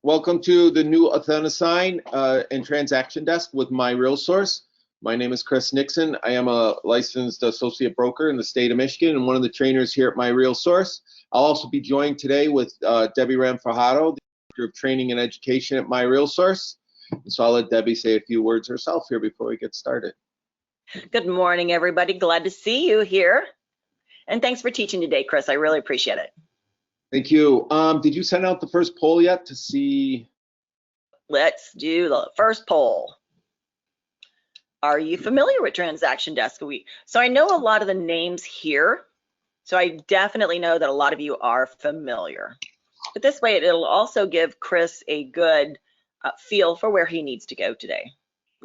Welcome to the new Authentisign and Transaction Desk with MiRealSource. My name is Chris Nickson. I am a licensed associate broker in the state of Michigan and one of the trainers here at MiRealSource. I'll also be joined today with Debbie Ramfajato, the Director of Training and Education at MiRealSource. So I'll let Debbie say a few words herself here before we get started. Good morning, everybody. Glad to see you here. And thanks for teaching today, Chris. I really appreciate it. Thank you. Did you send out the first poll yet to see? Let's do the first poll. Are you familiar with Transaction Desk? So I know a lot of the names here, so I definitely know that a lot of you are familiar. But this way, it'll also give Chris a good feel for where he needs to go today.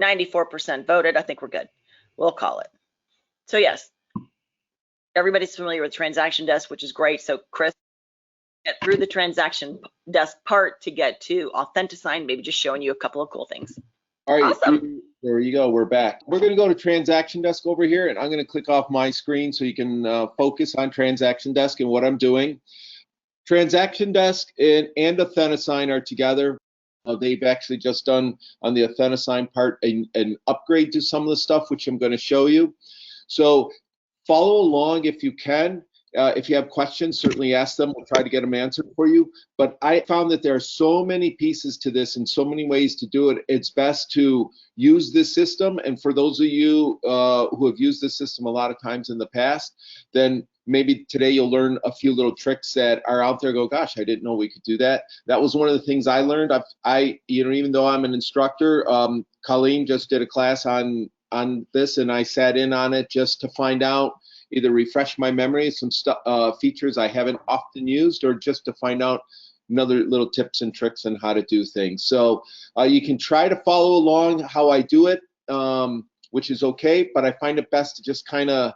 94% voted. I think we're good. We'll call it. So yes, everybody's familiar with Transaction Desk, which is great. So Chris, get through the Transaction Desk part to get to Authentisign, maybe just showing you a couple of cool things. All right, awesome. There you go, we're back. We're gonna go to Transaction Desk over here, and I'm gonna click off my screen so you can focus on Transaction Desk and what I'm doing. Transaction Desk and Authentisign are together. They've actually just done on the Authentisign part an upgrade to some of the stuff, which I'm gonna show you. So follow along if you can. If you have questions, certainly ask them. We'll try to get them answered for you. But I found that there are so many pieces to this and so many ways to do it. It's best to use this system. And for those of you who have used this system a lot of times in the past, then maybe today you'll learn a few little tricks that are out there. Go, gosh, I didn't know we could do that. That was one of the things I learned. Even though I'm an instructor, Colleen just did a class on this, and I sat in on it just to find out, either refresh my memory, some features I haven't often used, or just to find out another little tips and tricks on how to do things. So you can try to follow along how I do it, which is okay, but I find it best to just kind of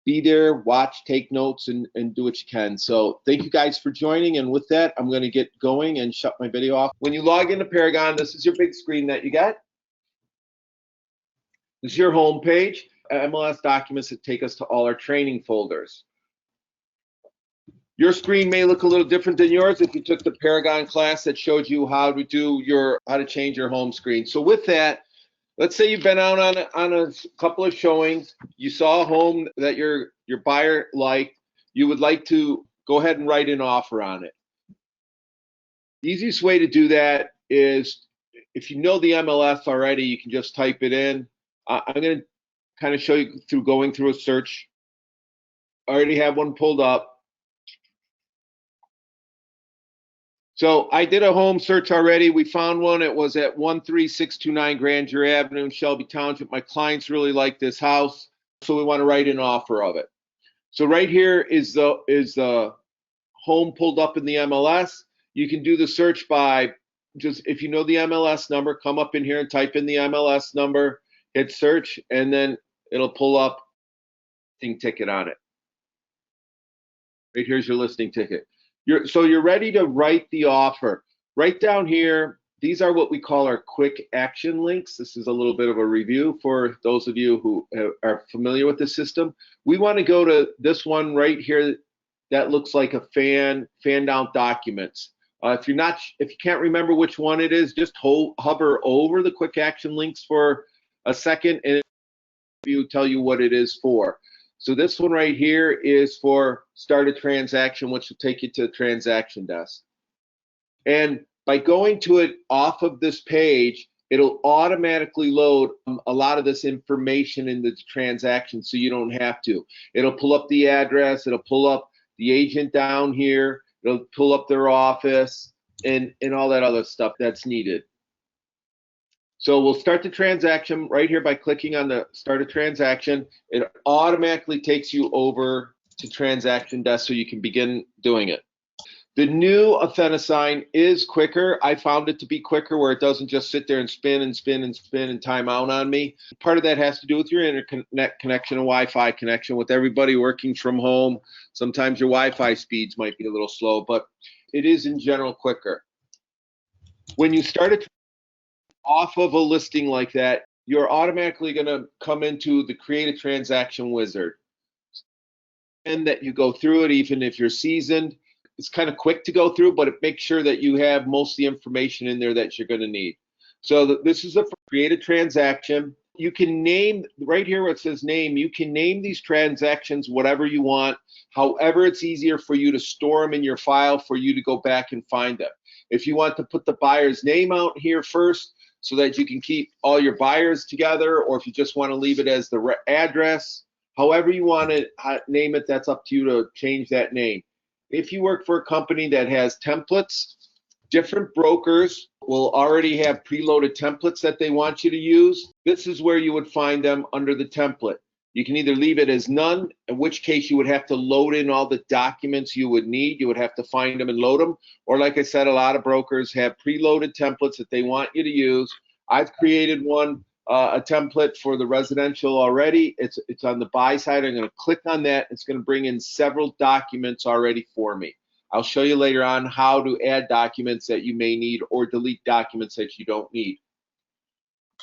be there, watch, take notes, and do what you can. So thank you guys for joining, and with that, I'm gonna get going and shut my video off. When you log into Paragon, this is your big screen that you got. This is your home page. MLS documents that take us to all our training folders. Your screen may look a little different than yours if you took the Paragon class that showed you how to change your home screen. So with that, let's say you've been out on a couple of showings, you saw a home that your buyer liked, you would like to go ahead and write an offer on it. The easiest way to do that is, if you know the MLS already, you can just type it in. I'm going to kind of show you through going through a search. I already have one pulled up. So I did a home search already. We found one. It was at 13629 Grandeur Avenue in Shelby Township. My clients really like this house, so we want to write an offer of it. So right here is the home pulled up in the MLS. You can do the search by just, if you know the MLS number, come up in here and type in the MLS number, hit search, and then it'll pull up listing ticket on it. Right here's your listing ticket. So you're ready to write the offer. Right down here, these are what we call our quick action links. This is a little bit of a review for those of you who are familiar with the system. We want to go to this one right here that looks like a fanned out documents. If you can't remember which one it is, just hover over the quick action links for a second, and you tell you what it is for. So this one right here is for start a transaction, which will take you to Transaction Desk. And by going to it off of this page, it'll automatically load a lot of this information in the transaction, so you don't have to. It'll pull up the address, it'll pull up the agent down here, it'll pull up their office, and all that other stuff that's needed. So we'll start the transaction right here by clicking on the start a transaction. It automatically takes you over to Transaction Desk so you can begin doing it. The new Authentisign is quicker. I found it to be quicker, where it doesn't just sit there and spin and spin and spin and time out on me. Part of that has to do with your internet connection and Wi-Fi connection. With everybody working from home, sometimes your Wi-Fi speeds might be a little slow, but it is in general quicker. When you start it off of a listing like that, you're automatically going to come into the create a transaction wizard, and that you go through it. Even if you're seasoned, it's kind of quick to go through, but it makes sure that you have most of the information in there that you're going to need. So this is the create a transaction. You can name, right here where it says name, you can name these transactions whatever you want. However, it's easier for you to store them in your file for you to go back and find them. If you want to put the buyer's name out here first so that you can keep all your buyers together, or if you just want to leave it as the address, however you want to name it, that's up to you to change that name. If you work for a company that has templates, different brokers will already have preloaded templates that they want you to use. This is where you would find them under the template. You can either leave it as none, in which case you would have to load in all the documents you would need. You would have to find them and load them. Or like I said, a lot of brokers have preloaded templates that they want you to use. I've created one, a template for the residential already. It's on the buy side. I'm going to click on that. It's going to bring in several documents already for me. I'll show you later on how to add documents that you may need or delete documents that you don't need.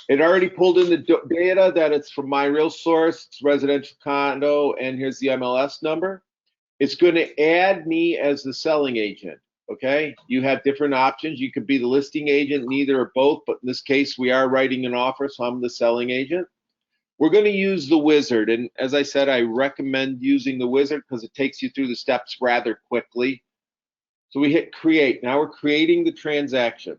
It already pulled in the data that it's from MiRealSource, it's residential condo, and here's the MLS number. It's going to add me as the selling agent, okay? You have different options. You could be the listing agent, neither or both, but in this case, we are writing an offer, so I'm the selling agent. We're going to use the wizard, and as I said, I recommend using the wizard because it takes you through the steps rather quickly. So we hit create. Now we're creating the transaction.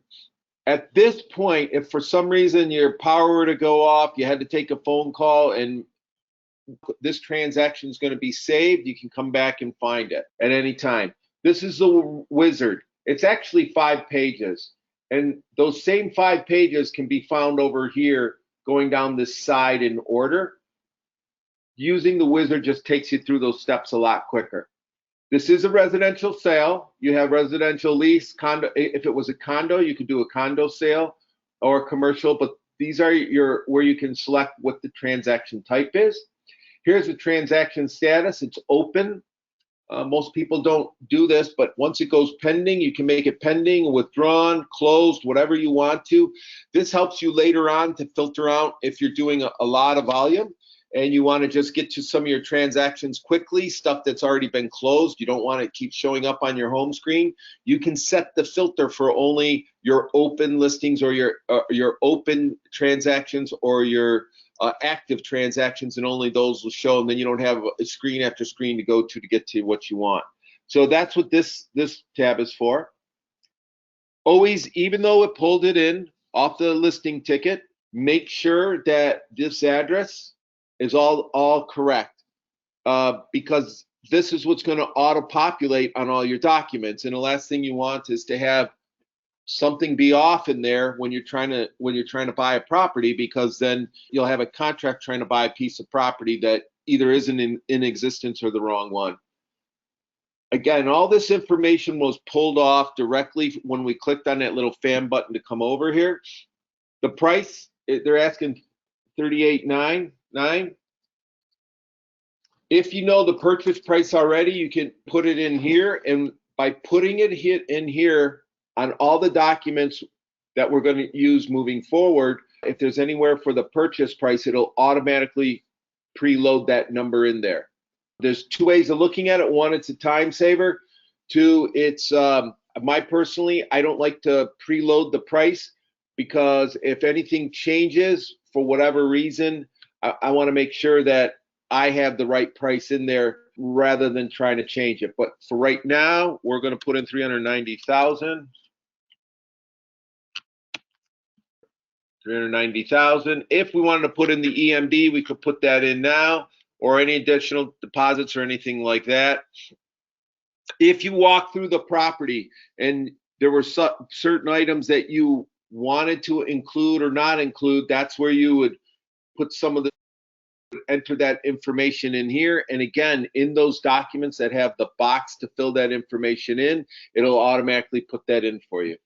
At this point, if for some reason your power were to go off, you had to take a phone call, and this transaction is going to be saved, you can come back and find it at any time. This is the wizard. It's actually 5 pages. And those same 5 pages can be found over here going down this side in order. Using the wizard just takes you through those steps a lot quicker. This is a residential sale. You have residential lease, condo. If it was a condo, you could do a condo sale or commercial, but these are where you can select what the transaction type is. Here's the transaction status. It's open. Most people don't do this, but once it goes pending, you can make it pending, withdrawn, closed, whatever you want to. This helps you later on to filter out if you're doing a lot of volume and you want to just get to some of your transactions quickly, stuff that's already been closed. You don't want to keep showing up on your home screen. You can set the filter for only your open listings or your open transactions or your active transactions, and only those will show, and then you don't have a screen after screen to go to get to what you want. So that's what this tab is for. Always, even though it pulled it in off the listing ticket, make sure that this address is all correct, because this is what's going to auto-populate on all your documents. And the last thing you want is to have something be off in there when you're trying to buy a property, because then you'll have a contract trying to buy a piece of property that either isn't in existence or the wrong one. Again, all this information was pulled off directly when we clicked on that little fan button to come over here. The price, they're asking $38.99. If you know the purchase price already, you can put it in here, and by putting it in here on all the documents that we're going to use moving forward, if there's anywhere for the purchase price, it'll automatically preload that number in there. There's 2 ways of looking at it. 1, it's a time saver. 2, it's personally, I don't like to preload the price, because if anything changes for whatever reason, I want to make sure that I have the right price in there rather than trying to change it. But for right now, we're going to put in 390,000. 390,000. If we wanted to put in the EMD, we could put that in now, or any additional deposits or anything like that. If you walk through the property and there were certain items that you wanted to include or not include, that's where you would put some of the, enter that information in here. And again, in those documents that have the box to fill that information in, it'll automatically put that in for you.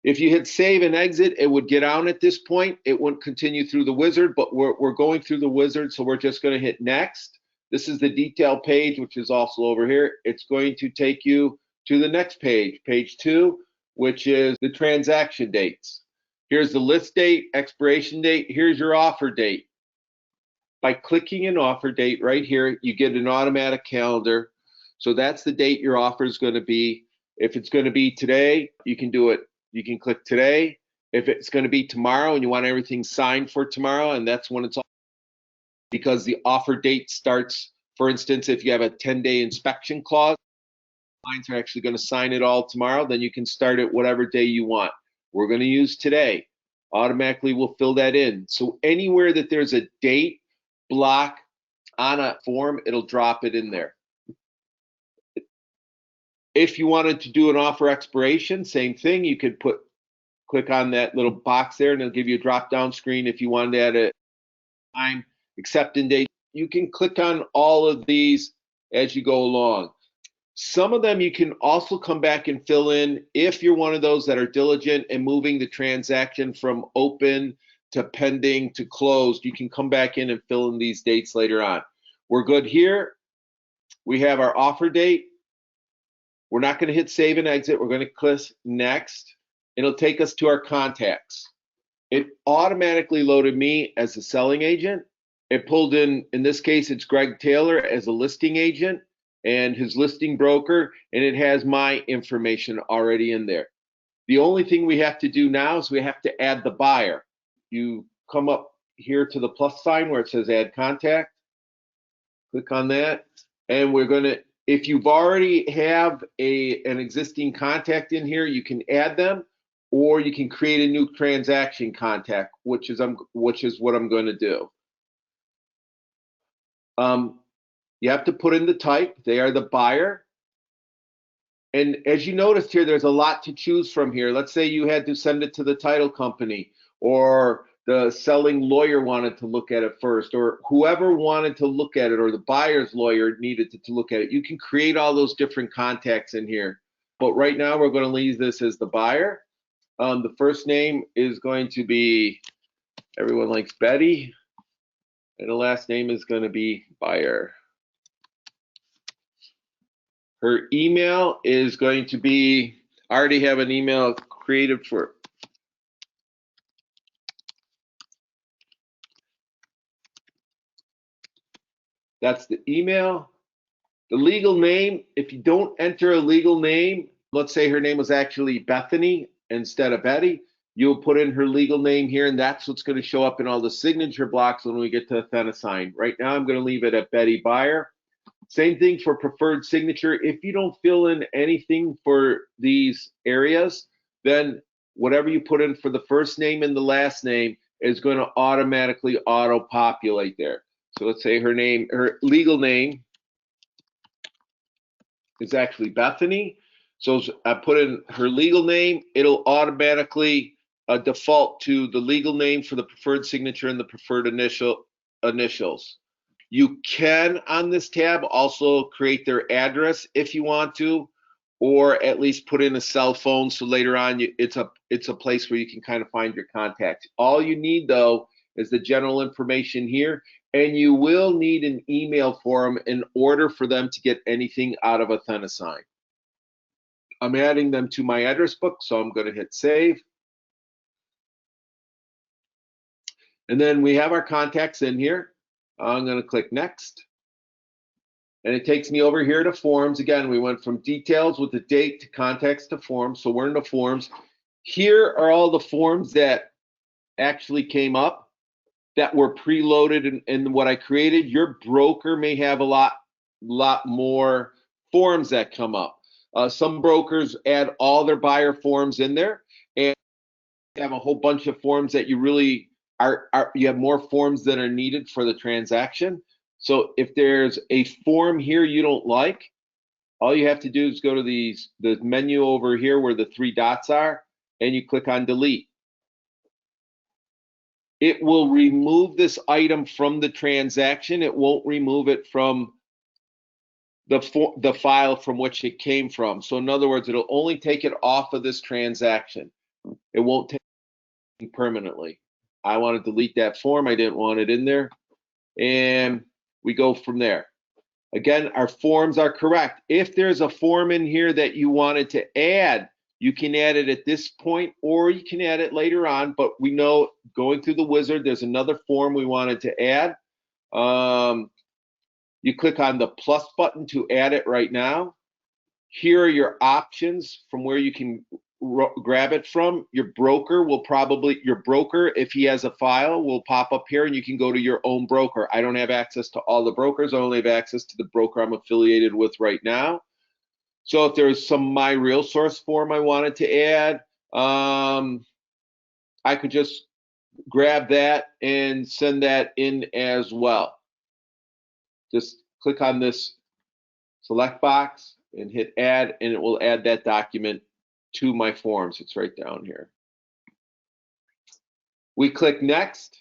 If you hit save and exit, it would get out at this point. It wouldn't continue through the wizard, but we're going through the wizard, so we're just going to hit next. This is the detail page, which is also over here. It's going to take you to the next page, page 2, which is the transaction dates. Here's the list date, expiration date. Here's your offer date. By clicking an offer date right here, you get an automatic calendar. So that's the date your offer is going to be. If it's going to be today, you can do it. You can click today. If it's going to be tomorrow and you want everything signed for tomorrow, and that's when it's all, because the offer date starts, for instance, if you have a 10-day inspection clause, clients are actually going to sign it all tomorrow, then you can start it whatever day you want. We're going to use today. Automatically we'll fill that in. So anywhere that there's a date block on a form, it'll drop it in there. If you wanted to do an offer expiration, same thing. You could click on that little box there and it'll give you a drop down screen. If you wanted to add a time, acceptance date, you can click on all of these as you go along. Some of them you can also come back and fill in if you're one of those that are diligent and moving the transaction from open to pending to closed. You can come back in and fill in these dates later on. We're good here. We have our offer date. We're not going to hit save and exit. We're going to click next. It'll take us to our contacts. It automatically loaded me as a selling agent. It pulled in this case, it's Greg Taylor as a listing agent and his listing broker, and it has my information already in there. The only thing we have to do now is we have to add the buyer. You come up here to the plus sign where it says add contact. Click on that, and we're going to, if you've already have an existing contact in here, you can add them, or you can create a new transaction contact, which is what I'm going to do. You have to put in the type. They are the buyer. And as you noticed here, there's a lot to choose from here. Let's say you had to send it to the title company, or the selling lawyer wanted to look at it first, or whoever wanted to look at it, or the buyer's lawyer needed to look at it. You can create all those different contacts in here. But right now, we're going to leave this as the buyer. The first name is going to be, everyone likes Betty, and the last name is going to be buyer. Her email is going to be, I already have an email created for, that's the email. The legal name, if you don't enter a legal name, let's say her name was actually Bethany instead of Betty, you'll put in her legal name here, and that's what's going to show up in all the signature blocks when we get to Authentisign. Right now, I'm going to leave it at Betty Buyer. Same thing for preferred signature. If you don't fill in anything for these areas, then whatever you put in for the first name and the last name is going to automatically auto-populate there. So let's say her name, her legal name is actually Bethany. So I put in her legal name, it'll automatically default to the legal name for the preferred signature and the preferred initials. You can, on this tab, also create their address if you want to, or at least put in a cell phone, so later on it's a place where you can kind of find your contacts. All you need, though, is the general information here, and you will need an email for them in order for them to get anything out of Authentisign. I'm adding them to my address book, so I'm going to hit save. And then we have our contacts in here. I'm going to click next. And it takes me over here to forms. Again, we went from details with the date to contacts to forms. So we're in the forms. Here are all the forms that actually came up that were preloaded in what I created. Your broker may have a lot more forms that come up. Some brokers add all their buyer forms in there, and have a whole bunch of forms that you really you have more forms than are needed for the transaction. So if there's a form here you don't like, all you have to do is go to the menu over here where the three dots are, and you click on delete. It will remove this item from the transaction. It won't remove it from the file from which it came from. So in other words, it'll only take it off of this transaction. It won't take it permanently. I want to delete that form. I didn't want it in there. And we go from there. Again, our forms are correct. If there's a form in here that you wanted to add, you can add it at this point, or you can add it later on. But we know going through the wizard, there's another form we wanted to add. You click on the plus button to add it right now. Here are your options from where you can grab it from. Your broker, if he has a file, will pop up here and you can go to your own broker. I don't have access to all the brokers. I only have access to the broker I'm affiliated with right now. So if there's some MiRealSource form I wanted to add, I could just grab that and send that in as well. Just click on this select box and hit add, and it will add that document to my forms. It's right down here. We click next,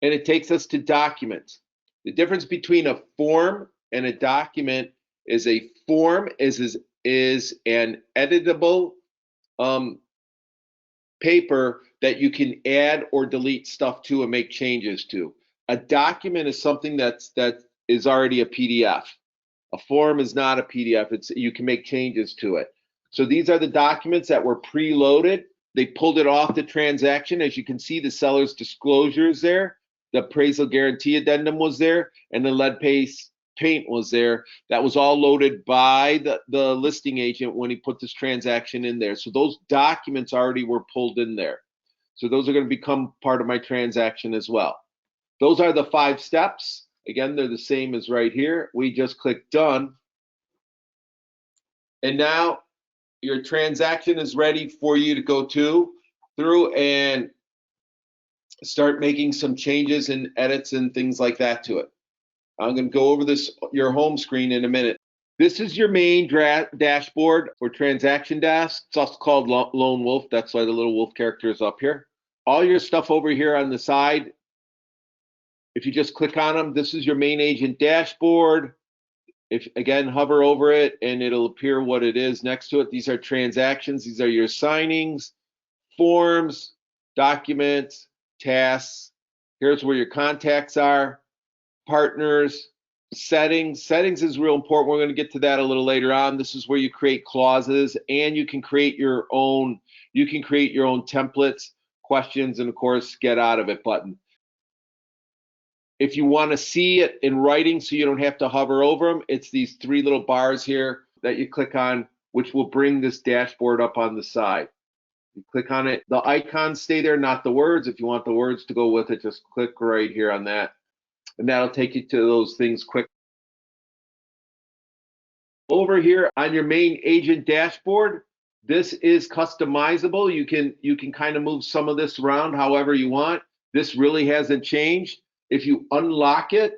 and it takes us to documents. The difference between a form and a document is a form is an editable paper that you can add or delete stuff to and make changes to. A document is something that is already a PDF. A form is not a PDF. You can make changes to it. So these are the documents that were preloaded. They pulled it off the transaction. As you can see, the seller's disclosure is there. The appraisal guarantee addendum was there, and the lead paint was there. That was all loaded by the listing agent when he put this transaction in there. So those documents already were pulled in there. So those are going to become part of my transaction as well. Those are the 5 steps. Again, they're the same as right here. We just click done. And now your transaction is ready for you to go through and start making some changes and edits and things like that to it. I'm going to go over your home screen in a minute. This is your main dashboard for Transaction Desk. It's also called Lone Wolf. That's why the little wolf character is up here. All your stuff over here on the side, if you just click on them, this is your main agent dashboard. If again, hover over it and it'll appear what it is next to it. These are transactions. These are your signings, forms, documents, tasks. Here's where your contacts are, partners, settings. Settings is real important. We're going to get to that a little later on. This is where you create clauses, and you can create your own. You can create your own templates, questions, and of course, get out of it button. If you want to see it in writing so you don't have to hover over them, it's these 3 little bars here that you click on, which will bring this dashboard up on the side. You click on it, the icons stay there, not the words. If you want the words to go with it, just click right here on that, and that'll take you to those things quick. Over here on your main agent dashboard, this is customizable. You can kind of move some of this around however you want. This really hasn't changed. If you unlock it,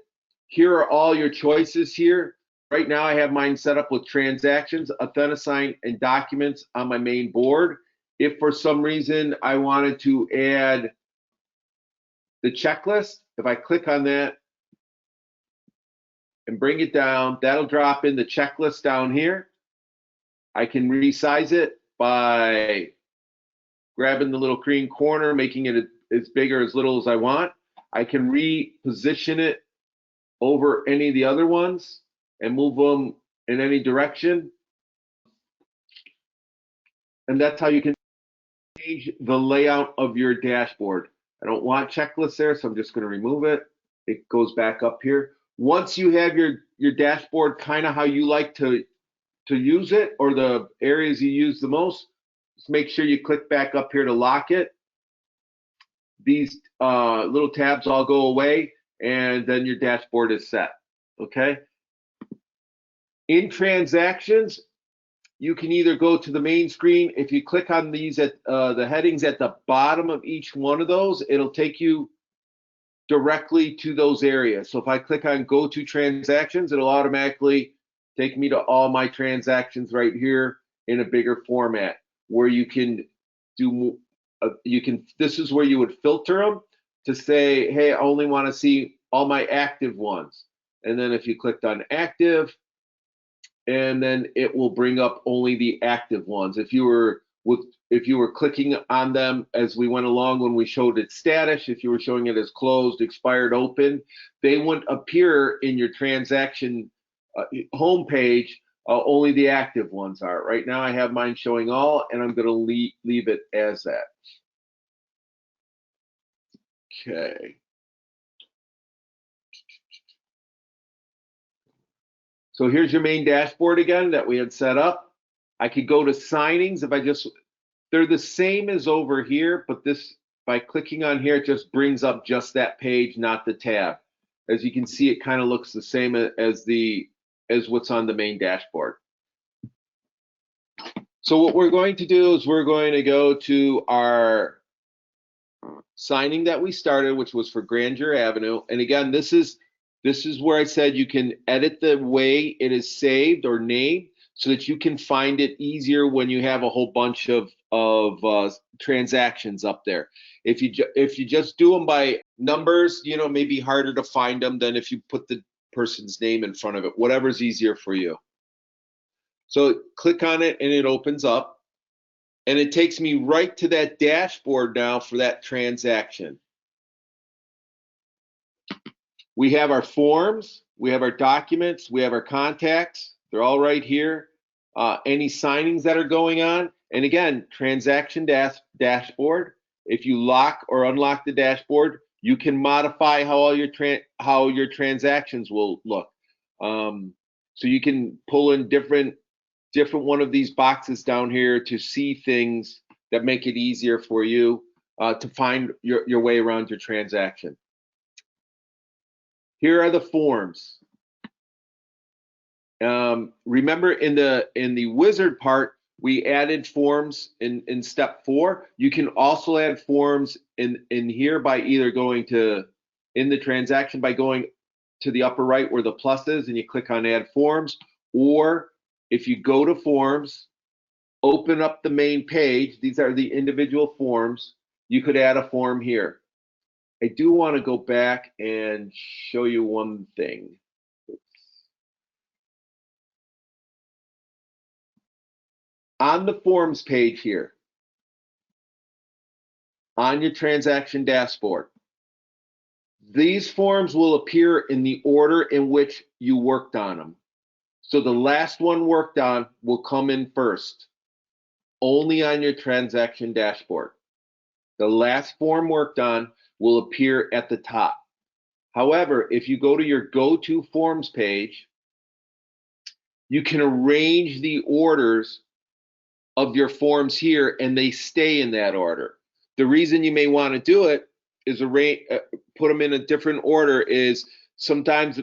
here are all your choices here. Right now I have mine set up with transactions, Authentisign, and documents on my main board. If for some reason I wanted to add the checklist, if I click on that and bring it down, that'll drop in the checklist down here. I can resize it by grabbing the little green corner, making it as big or as little as I want. I can reposition it over any of the other ones and move them in any direction. And that's how you can change the layout of your dashboard. I don't want checklists there, so I'm just going to remove it. It goes back up here. Once you have your dashboard kind of how you like to use it, or the areas you use the most, just make sure you click back up here to lock it. These little tabs all go away, and then your dashboard is set. Okay. In transactions, you can either go to the main screen. If you click on these at the headings at the bottom of each one of those, it'll take you directly to those areas. So if I click on Go to Transactions, it'll automatically take me to all my transactions right here in a bigger format, where you can do. This is where you would filter them to say, hey, I only want to see all my active ones. And then if you clicked on active, and then it will bring up only the active ones. If you were clicking on them as we went along when we showed its status, if you were showing it as closed, expired, open, they wouldn't appear in your transaction homepage. Only the active ones are. Right now I have mine showing all, and I'm going to leave it as that. Okay. So here's your main dashboard again that we had set up. I could go to signings if they're the same as over here, but this, by clicking on here, it just brings up just that page, not the tab. As you can see, it kind of looks the same as what's on the main dashboard. So what we're going to do is we're going to go to our signing that we started, which was for Grandeur Avenue. And again, this is where I said you can edit the way it is saved or named so that you can find it easier when you have a whole bunch of transactions up there. If you just do them by numbers, you know, it may be harder to find them than if you put the person's name in front of it, whatever's easier for you. So click on it and it opens up, and it takes me right to that dashboard now for that transaction. We have our forms, we have our documents, we have our contacts. They're all right here. Any signings that are going on. And again, transaction dashboard. If you lock or unlock the dashboard, you can modify how all your transactions will look. So you can pull in different one of these boxes down here to see things that make it easier for you to find your way around your transaction. Here are the forms. Remember in the wizard part, we added forms in step 4. You can also add forms in here by either going to, in the transaction, by going to the upper right where the plus is and you click on add forms, or if you go to forms, open up the main page, these are the individual forms, you could add a form here. I do want to go back and show you one thing. On the forms page here, on your transaction dashboard, these forms will appear in the order in which you worked on them. So the last one worked on will come in first, only on your transaction dashboard. The last form worked on will appear at the top. However, if you go to your go-to forms page, you can arrange the orders of your forms here and they stay in that order. The reason you may want to do it is put them in a different order is sometimes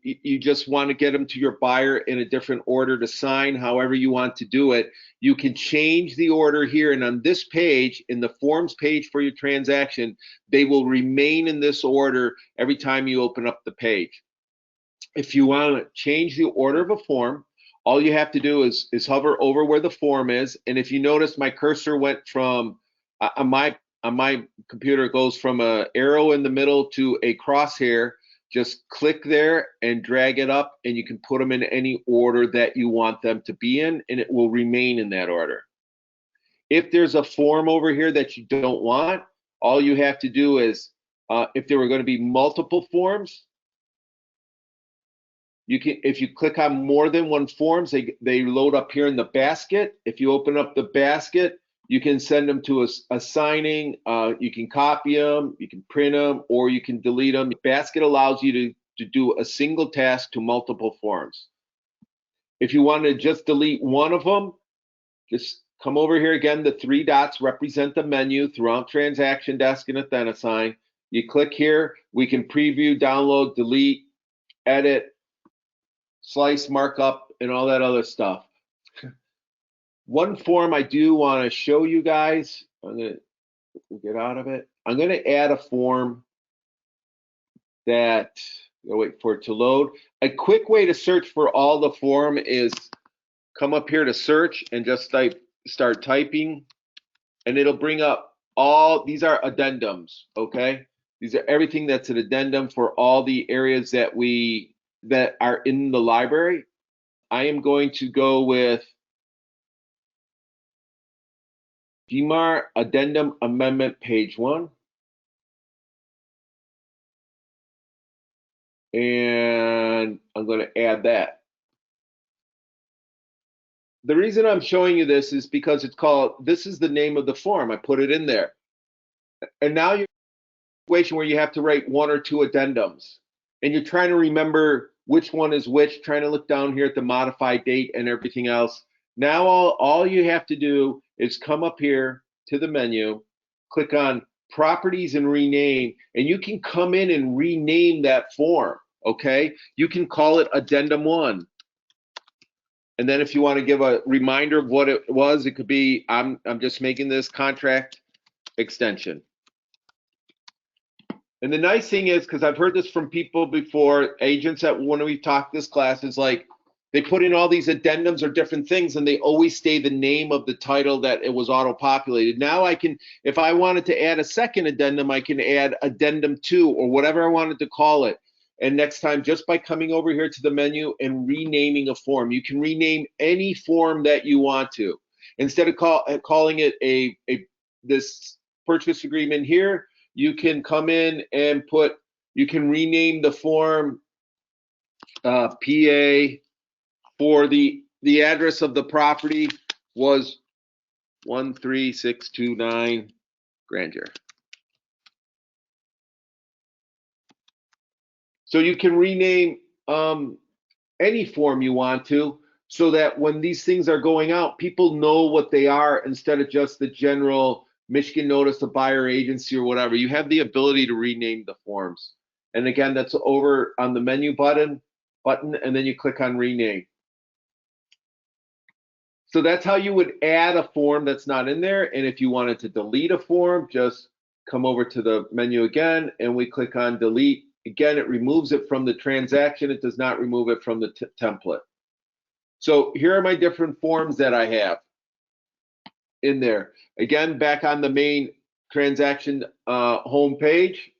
you just want to get them to your buyer in a different order to sign. However you want to do it, you can change the order here, and on this page, in the forms page for your transaction, they will remain in this order every time you open up the page. If you want to change the order of a form, all you have to do is hover over where the form is, and if you notice, my cursor went from on my computer, it goes from an arrow in the middle to a crosshair. Just click there and drag it up, and you can put them in any order that you want them to be in, and it will remain in that order. If there's a form over here that you don't want, all you have to do is, if there were going to be multiple forms, you can, if you click on more than one forms, they load up here in the basket. If you open up the basket, you can send them to a signing, you can copy them, you can print them, or you can delete them. The basket allows you to do a single task to multiple forms. If you want to just delete one of them, just come over here again. The 3 dots represent the menu throughout Transaction Desk and Authentisign. You click here, we can preview, download, delete, edit, slice, markup, and all that other stuff. One form I do want to show you guys, I'm going to get out of it. I'm going to add a form that, I'll wait for it to load. A quick way to search for all the form is come up here to search and just start typing, and it'll bring up all, these are addendums, okay? These are everything that's an addendum for all the areas that are in the library. I am going to go with DMAR Addendum Amendment Page 1. And I'm going to add that. The reason I'm showing you this is because this is the name of the form. I put it in there. And now you're in a situation where you have to write 1 or 2 addendums. And you're trying to remember which one is which, trying to look down here at the modify date and everything else. Now all you have to do is come up here to the menu, click on properties and rename, and you can come in and rename that form, okay? You can call it addendum 1. And then if you want to give a reminder of what it was, it could be, I'm just making this contract extension. And the nice thing is, because I've heard this from people before, agents that when we talk this class, is like they put in all these addendums or different things and they always stay the name of the title that it was auto-populated. Now I can, if I wanted to add a second addendum, I can add addendum 2 or whatever I wanted to call it. And next time, just by coming over here to the menu and renaming a form, you can rename any form that you want to. Instead of calling it this purchase agreement here, you can come in and you can rename the form PA for the address of the property was 13629 Grandeur. So you can rename any form you want to, so that when these things are going out, people know what they are instead of just the general Michigan Notice of Buyer Agency or whatever. You have the ability to rename the forms. And again, that's over on the menu button, and then you click on rename. So that's how you would add a form that's not in there. And if you wanted to delete a form, just come over to the menu again, and we click on delete. Again, it removes it from the transaction. It does not remove it from the template. So here are my different forms that I have in there. Again, back on the main transaction home page.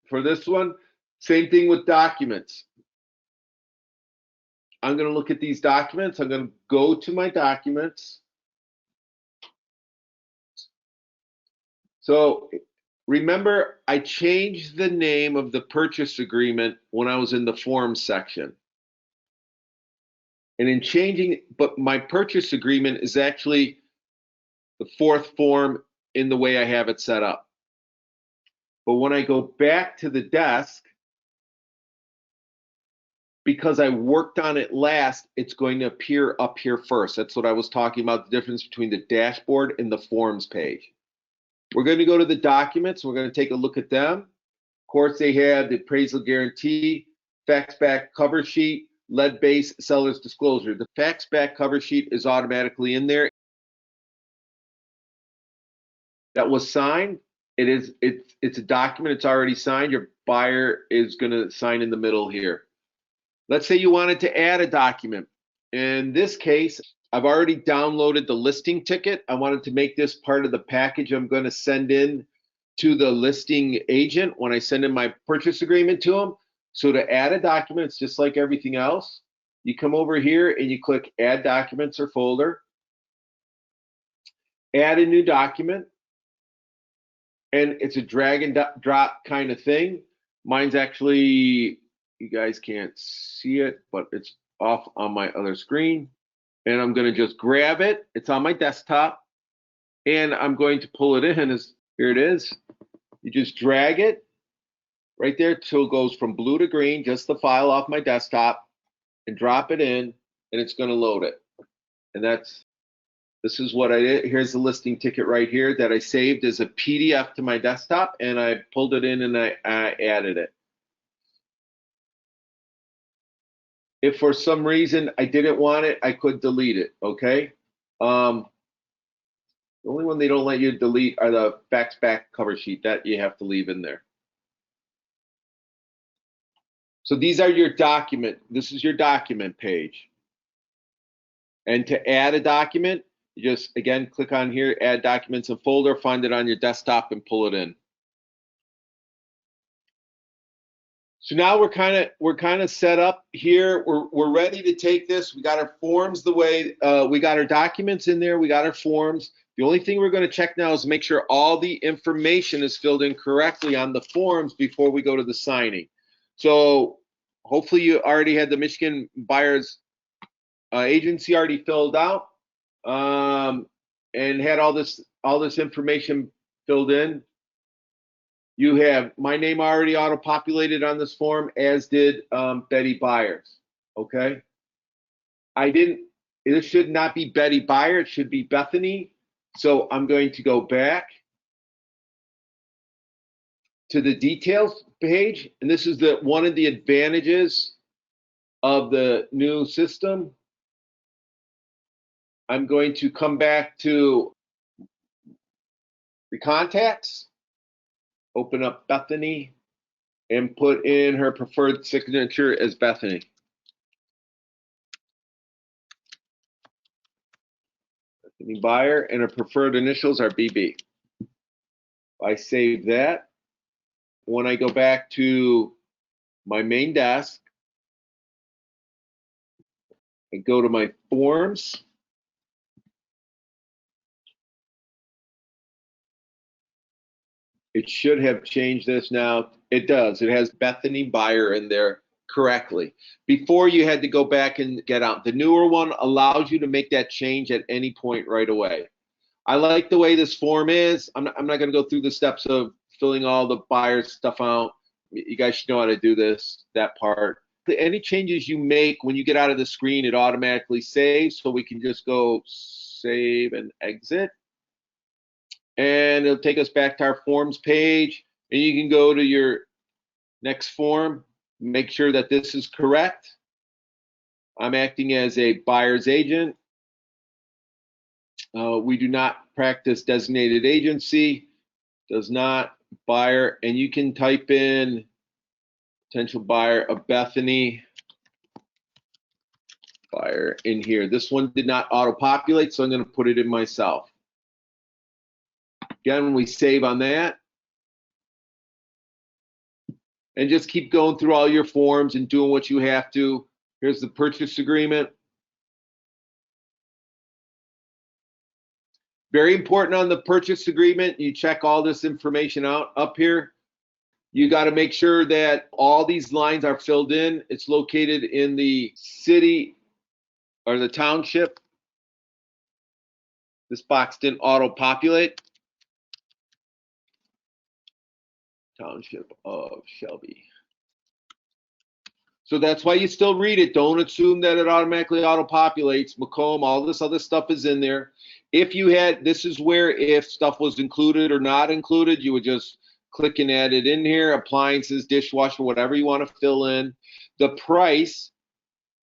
For this one, same thing with documents. I'm going to look at these documents. I'm going to go to my documents. So remember, I changed the name of the purchase agreement when I was in the forms section. And in changing, but my purchase agreement is actually the 4th form in the way I have it set up. But when I go back to the desk, because I worked on it last, it's going to appear up here first. That's what I was talking about, the difference between the dashboard and the forms page. We're going to go to the documents. We're going to take a look at them. Of course, they have the appraisal guarantee, fax back cover sheet, lead base seller's disclosure. The fax back cover sheet is automatically in there. That was signed. It's a document. It's already signed. Your buyer is going to sign in the middle here. Let's say you wanted to add a document. In this case, I've already downloaded the listing ticket. I wanted to make this part of the package I'm going to send in to the listing agent when I send in my purchase agreement to them. So to add a document, it's just like everything else. You come over here and you click Add Documents or Folder. Add a new document. And it's a drag and drop kind of thing. Mine's actually, you guys can't see it, but it's off on my other screen. And I'm going to just grab it. It's on my desktop. And I'm going to pull it in. Here it is. You just drag it right there till it goes from blue to green, just the file off my desktop, and drop it in, and it's going to load it. And this is what I did. Here's the listing ticket right here that I saved as a PDF to my desktop, and I pulled it in and I added it. If for some reason I didn't want it, I could delete it, okay? The only one they don't let you delete are the fax back cover sheet. That you have to leave in there. So these are your document. This is your document page. And to add a document, you just, again, click on here, Add Documents and Folder, find it on your desktop and pull it in. So now we're kind of set up here. We're ready to take this. We got our forms the way, we got our documents in there, we got our forms. The only thing we're going to check now is make sure all the information is filled in correctly on the forms before we go to the signing. So hopefully you already had the Michigan Buyers Agency already filled out and had all this information filled in. You have my name already auto-populated on this form, as did Betty Byers, okay? It should not be Betty Byers, it should be Bethany. So I'm going to go back to the details page, and this is one of the advantages of the new system. I'm going to come back to the contacts, open up Bethany, and put in her preferred signature as Bethany. Bethany Buyer, and her preferred initials are BB. I save that. When I go back to my main desk, I go to my forms. It should have changed this now. It does. It has Bethany Buyer in there correctly. Before, you had to go back and get out. The newer one allows you to make that change at any point right away. I like the way this form is. I'm not going to go through the steps of filling all the buyer stuff out. You guys should know how to do this, that part. Any changes you make when you get out of the screen, it automatically saves. So we can just go save and exit. And it'll take us back to our forms page. And you can go to your next form, make sure that this is correct. I'm acting as a buyer's agent. We do not practice designated agency, does not buyer, and you can type in potential buyer of Bethany buyer in here. This one did not auto-populate, so I'm going to put it in myself. Again, we save on that. And just keep going through all your forms and doing what you have to. Here's the purchase agreement. Very important on the purchase agreement, you check all this information out up here. You got to make sure that all these lines are filled in. It's located in the city or the township. This box didn't auto-populate. Township of Shelby. So that's why you still read it. Don't assume that it automatically auto-populates. Macomb, all this other stuff is in there. If you had, this is where if stuff was included or not included, you would just click and add it in here. Appliances, dishwasher, whatever you want to fill in. The price,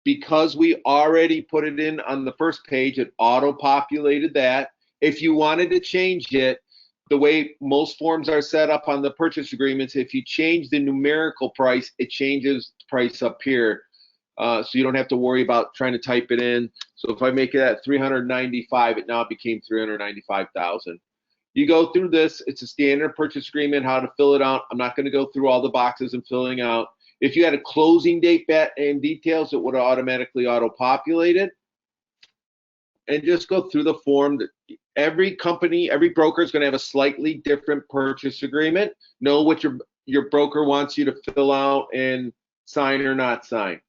because we already put it in on the first page, it auto-populated that. If you wanted to change it, the way most forms are set up on the purchase agreements, if you change the numerical price, it changes the price up here. So you don't have to worry about trying to type it in. So if I make it at 395, it now became 395,000. You go through this. It's a standard purchase agreement, how to fill it out. I'm not going to go through all the boxes and filling out. If you had a closing date and details, it would have automatically auto-populated. And just go through the form. Every company, every broker is going to have a slightly different purchase agreement. Know what your broker wants you to fill out and sign or not sign.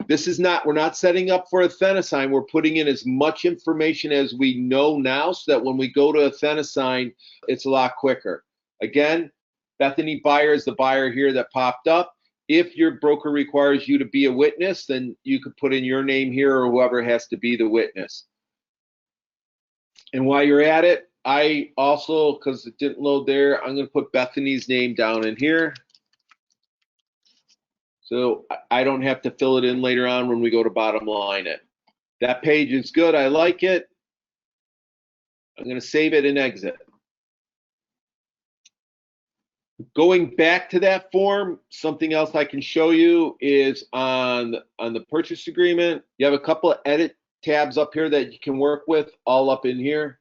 This is not, we're not setting up for Authentisign. We're putting in as much information as we know now so that when we go to Authentisign, it's a lot quicker. Again, Bethany Buyer is the buyer here that popped up. If your broker requires you to be a witness, then you could put in your name here or whoever has to be the witness. And while you're at it, I also, because it didn't load there, I'm going to put Bethany's name down in here. So I don't have to fill it in later on when we go to bottom line it. That page is good. I like it. I'm going to save it and exit. Going back to that form, something else I can show you is on the purchase agreement. You have a couple of edit tabs up here that you can work with, all up in here.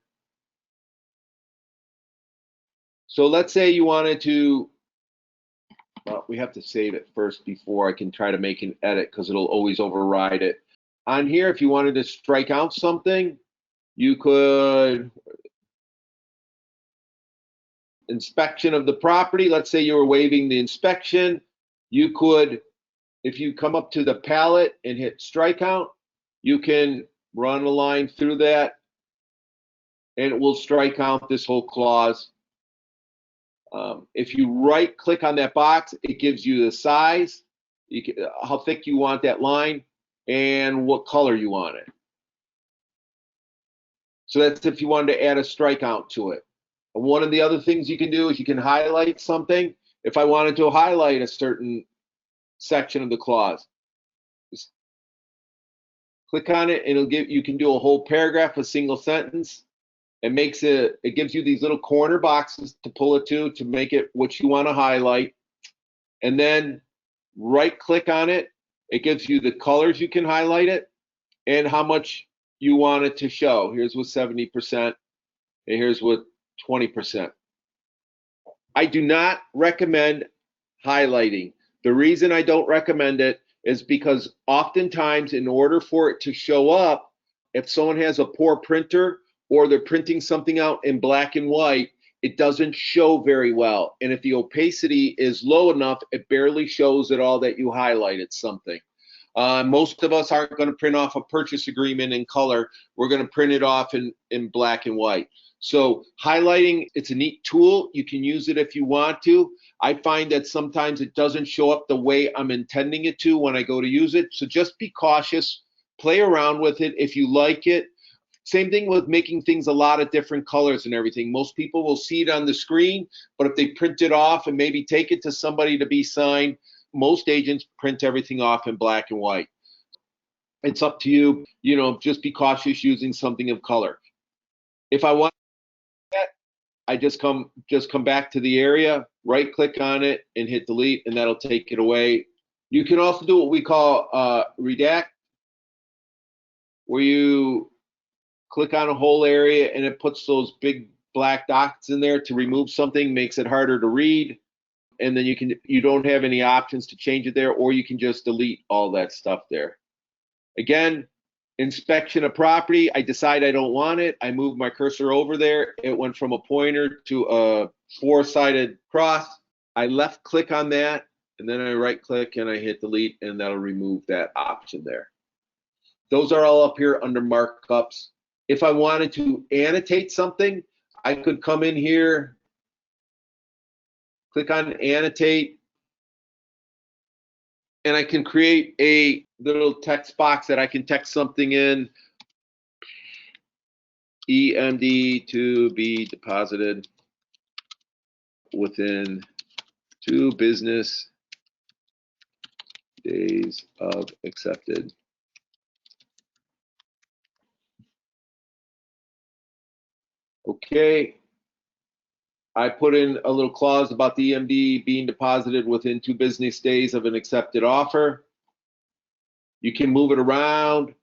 So let's say you wanted to, well, we have to save it first before I can try to make an edit because it'll always override it. On here, if you wanted to strike out something, you could inspection of the property. Let's say you were waiving the inspection. You could, if you come up to the palette and hit strikeout, you can run a line through that and it will strike out this whole clause. If you right click on that box, it gives you the size, how thick you want that line, and what color you want it. So that's if you wanted to add a strikeout to it. And one of the other things you can do is you can highlight something. If I wanted to highlight a certain section of the clause, just click on it, and it'll give, you can do a whole paragraph, a single sentence. It gives you these little corner boxes to pull it to make it what you want to highlight. And then right click on it. It gives you the colors you can highlight it and how much you want it to show. Here's with 70%, and here's with 20%. I do not recommend highlighting. The reason I don't recommend it is because oftentimes, in order for it to show up, if someone has a poor printer or they're printing something out in black and white, it doesn't show very well. And if the opacity is low enough, it barely shows at all that you highlighted something. Most of us aren't going to print off a purchase agreement in color. We're going to print it off in black and white. So highlighting, it's a neat tool. You can use it if you want to. I find that sometimes it doesn't show up the way I'm intending it to when I go to use it. So just be cautious, play around with it if you like it. Same thing with making things a lot of different colors and everything. Most people will see it on the screen, but if they print it off and maybe take it to somebody to be signed, most agents print everything off in black and white. It's up to you. You know, just be cautious using something of color. If I want that, I just come back to the area, right click on it and hit delete, and that'll take it away. You can also do what we call redact, where you click on a whole area and it puts those big black dots in there to remove something, makes it harder to read. And then you don't have any options to change it there, or you can just delete all that stuff there. Again, inspection of property, I decide I don't want it. I move my cursor over there. It went from a pointer to a four-sided cross. I left click on that, and then I right click and I hit delete, and that'll remove that option there. Those are all up here under markups. If I wanted to annotate something, I could come in here, click on annotate, and I can create a little text box that I can text something in. EMD to be deposited within 2 business days of accepted. Okay. I put in a little clause about the EMD being deposited within 2 business days of an accepted offer. You can move it around,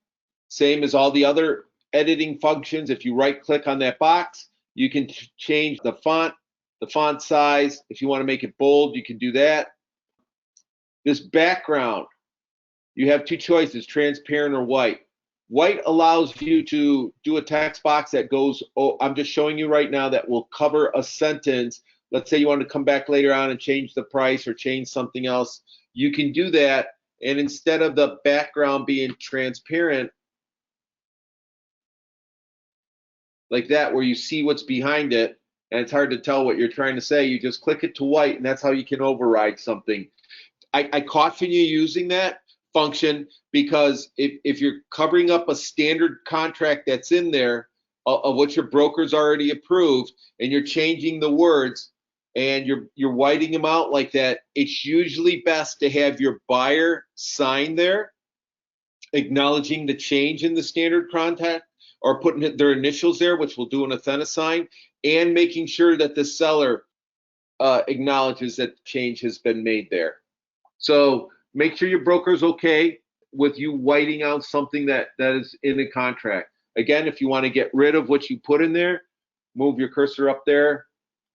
same as all the other editing functions. If you right click on that box, you can change the font size. If you want to make it bold, you can do that. This background, you have 2 choices, transparent or white. White allows you to do a text box that goes, I'm just showing you right now, that will cover a sentence. Let's say you want to come back later on and change the price or change something else. You can do that, and instead of the background being transparent like that, where you see what's behind it and it's hard to tell what you're trying to say, you just click it to white, and that's how you can override something. I caution you using that function, because if you're covering up a standard contract that's in there of what your broker's already approved, and you're changing the words and you're whiting them out like that, it's usually best to have your buyer sign there, acknowledging the change in the standard contract, or putting their initials there, which will do an Authentisign, and making sure that the seller acknowledges that change has been made there. So make sure your broker's okay with you whiting out something that is in the contract. Again, if you want to get rid of what you put in there, move your cursor up there,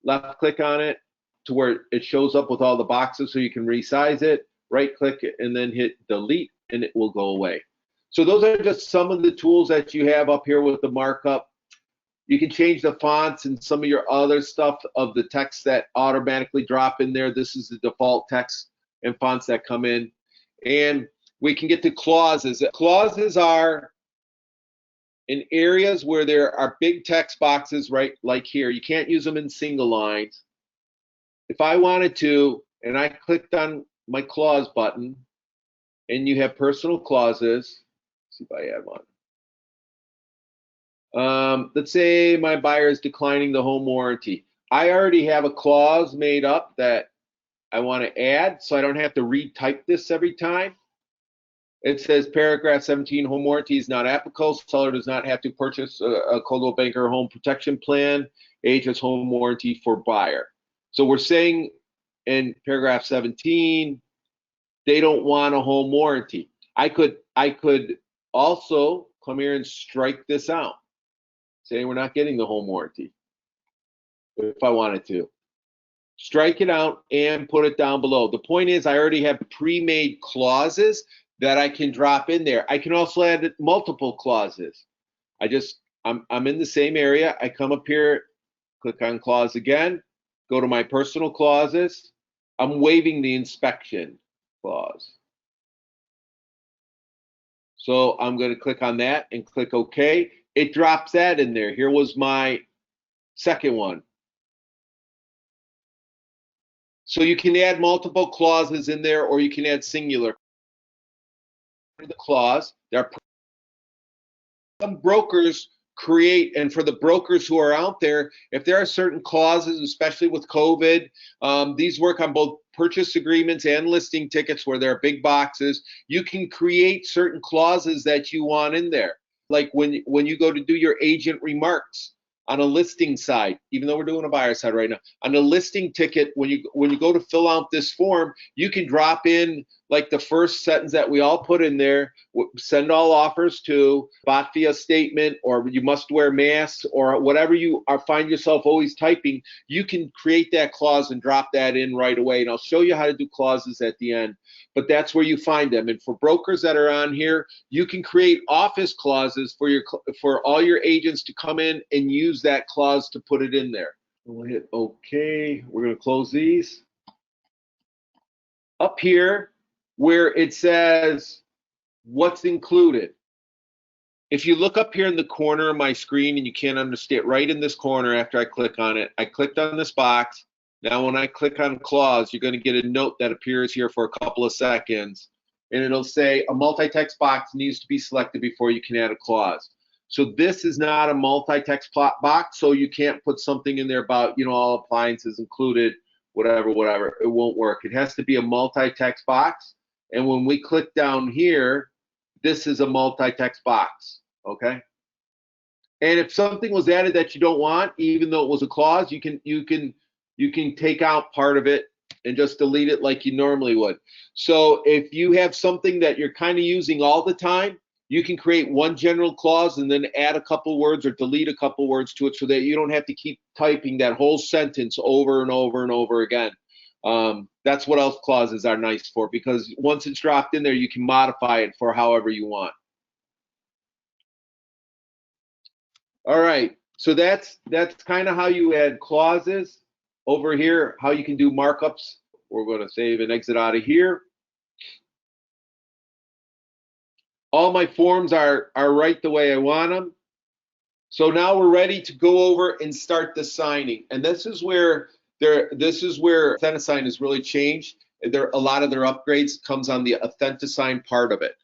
left click on it to where it shows up with all the boxes so you can resize it, right click it, and then hit delete, and it will go away. So those are just some of the tools that you have up here with the markup. You can change the fonts and some of your other stuff of the text that automatically drop in there. This is the default text and fonts that come in. And we can get to clauses. Clauses are in areas where there are big text boxes, right? Like here, you can't use them in single lines. if I wanted to, and I clicked on my clause button, and you have personal clauses, let's see if I add one. Let's say my buyer is declining the home warranty. I already have a clause made up that I want to add, so I don't have to retype this every time. It says paragraph 17, home warranty is not applicable. Seller does not have to purchase a Coldwell Banker home protection plan. Agent's home warranty for buyer. So we're saying in paragraph 17, they don't want a home warranty. I could also come here and strike this out, saying we're not getting the home warranty if I wanted to. Strike it out and put it down below. The point is I already have pre-made clauses that I can drop in there. I can also add multiple clauses. I'm in the same area. I come up here, click on clause again, go to my personal clauses. I'm waiving the inspection clause. So I'm going to click on that and click OK. It drops that in there. Here was my second one. So you can add multiple clauses in there, or you can add singular. The clause, there are some brokers create, and for the brokers who are out there, if there are certain clauses, especially with COVID, these work on both purchase agreements and listing tickets where there are big boxes. You can create certain clauses that you want in there. Like when you go to do your agent remarks on a listing side, even though we're doing a buyer side right now, on a listing ticket, when you go to fill out this form, you can drop in like the first sentence that we all put in there: send all offers to, bought via statement, or you must wear masks, or whatever you find yourself always typing. You can create that clause and drop that in right away. And I'll show you how to do clauses at the end, but that's where you find them. And for brokers that are on here, you can create office clauses for all your agents to come in and use that clause to put it in there. We'll hit OK. We're going to close these. Up here, where it says what's included. If you look up here in the corner of my screen and you can't understand, right in this corner after I click on it, I clicked on this box. Now when I click on clause, you're going to get a note that appears here for a couple of seconds, and it'll say a multi-text box needs to be selected before you can add a clause. So this is not a multi-text box, so you can't put something in there about, all appliances included, whatever. It won't work. It has to be a multi-text box. And when we click down here, this is a multi-text box, okay? And if something was added that you don't want, even though it was a clause, you can take out part of it and just delete it like you normally would. So if you have something that you're kind of using all the time, you can create one general clause and then add a couple words or delete a couple words to it so that you don't have to keep typing that whole sentence over and over and over again. That's what else clauses are nice for, because once it's dropped in there, you can modify it for however you want. All right, so that's kind of how you add clauses. Over here, how you can do markups. We're going to save and exit out of here. All my forms are right the way I want them. So now we're ready to go over and start the signing. And this is where Authentisign has really changed. A lot of their upgrades comes on the Authentisign part of it.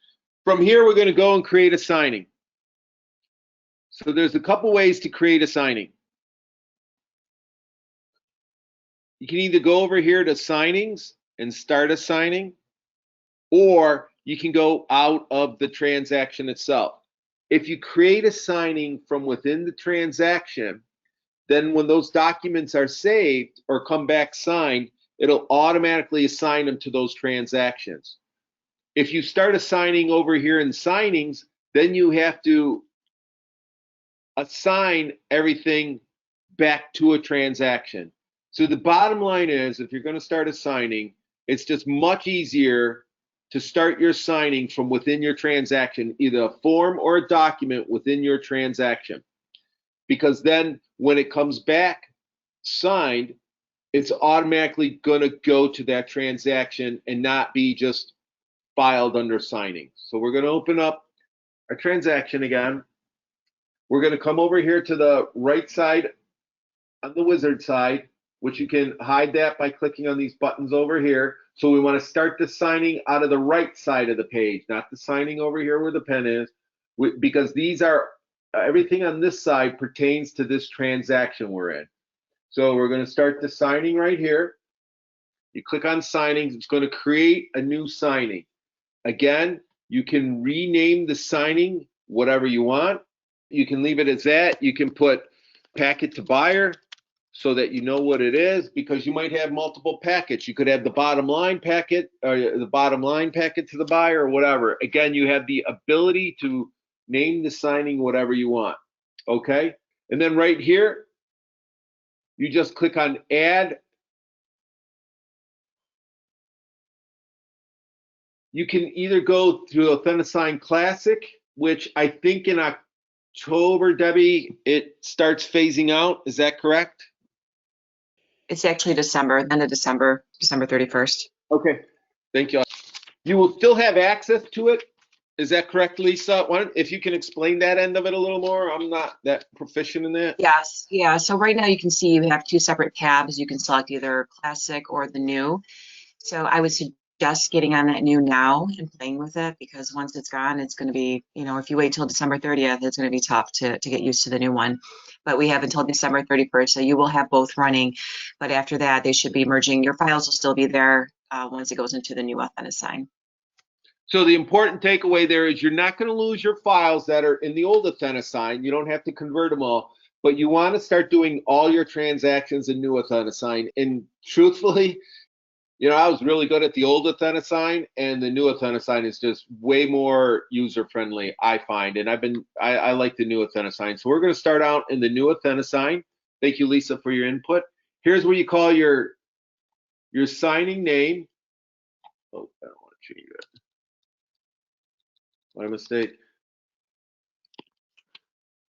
From here, we're going to go and create a signing. So there's a couple ways to create a signing. You can either go over here to signings and start a signing, or you can go out of the transaction itself. If you create a signing from within the transaction, then when those documents are saved or come back signed, it'll automatically assign them to those transactions. If you start assigning over here in signings, then you have to assign everything back to a transaction. So the bottom line is, if you're going to start assigning, it's just much easier to start your signing from within your transaction, either a form or a document within your transaction. Because then when it comes back signed, it's automatically going to go to that transaction and not be just filed under signing. So we're going to open up our transaction again. We're going to come over here to the right side on the wizard side which you can hide that by clicking on these buttons over here. So we want to start the signing out of the right side of the page, not the signing over here where the pen is, because these are, everything on this side pertains to this transaction we're in. So we're going to start the signing right here. You click on signings, it's going to create a new signing. Again, you can rename the signing whatever you want. You can leave it as that. You can put packet to buyer so that you know what it is, because you might have multiple packets. You could have the bottom line packet or the bottom line packet to the buyer or whatever. Again, you have the ability to name the signing whatever you want. Okay? And then right here, you just click on add. You can either go through Authentisign Classic, which I think in October, Debbie, it starts phasing out. Is that correct? It's actually December, end of December, December 31st. Okay, thank you. You will still have access to it. Is that correct, Lisa? If you can explain that end of it a little more. I'm not that proficient in that. Yes, yeah. So right now you can see you have two separate tabs. You can select either Classic or the New. So I would suggest getting on that New now and playing with it, because once it's gone, it's going to be, if you wait till December 30th, it's going to be tough to get used to the new one. But we have until December 31st, so you will have both running. But after that, they should be merging. Your files will still be there once it goes into the new Authentisign. So the important takeaway there is you're not going to lose your files that are in the old Authentisign. You don't have to convert them all, but you want to start doing all your transactions in new Authentisign. And truthfully, I was really good at the old Authentisign, and the new Authentisign is just way more user-friendly, I find. And I like the new Authentisign. So we're going to start out in the new Authentisign. Thank you, Lisa, for your input. Here's where you call your signing name. Oh, I don't want to change that. My mistake.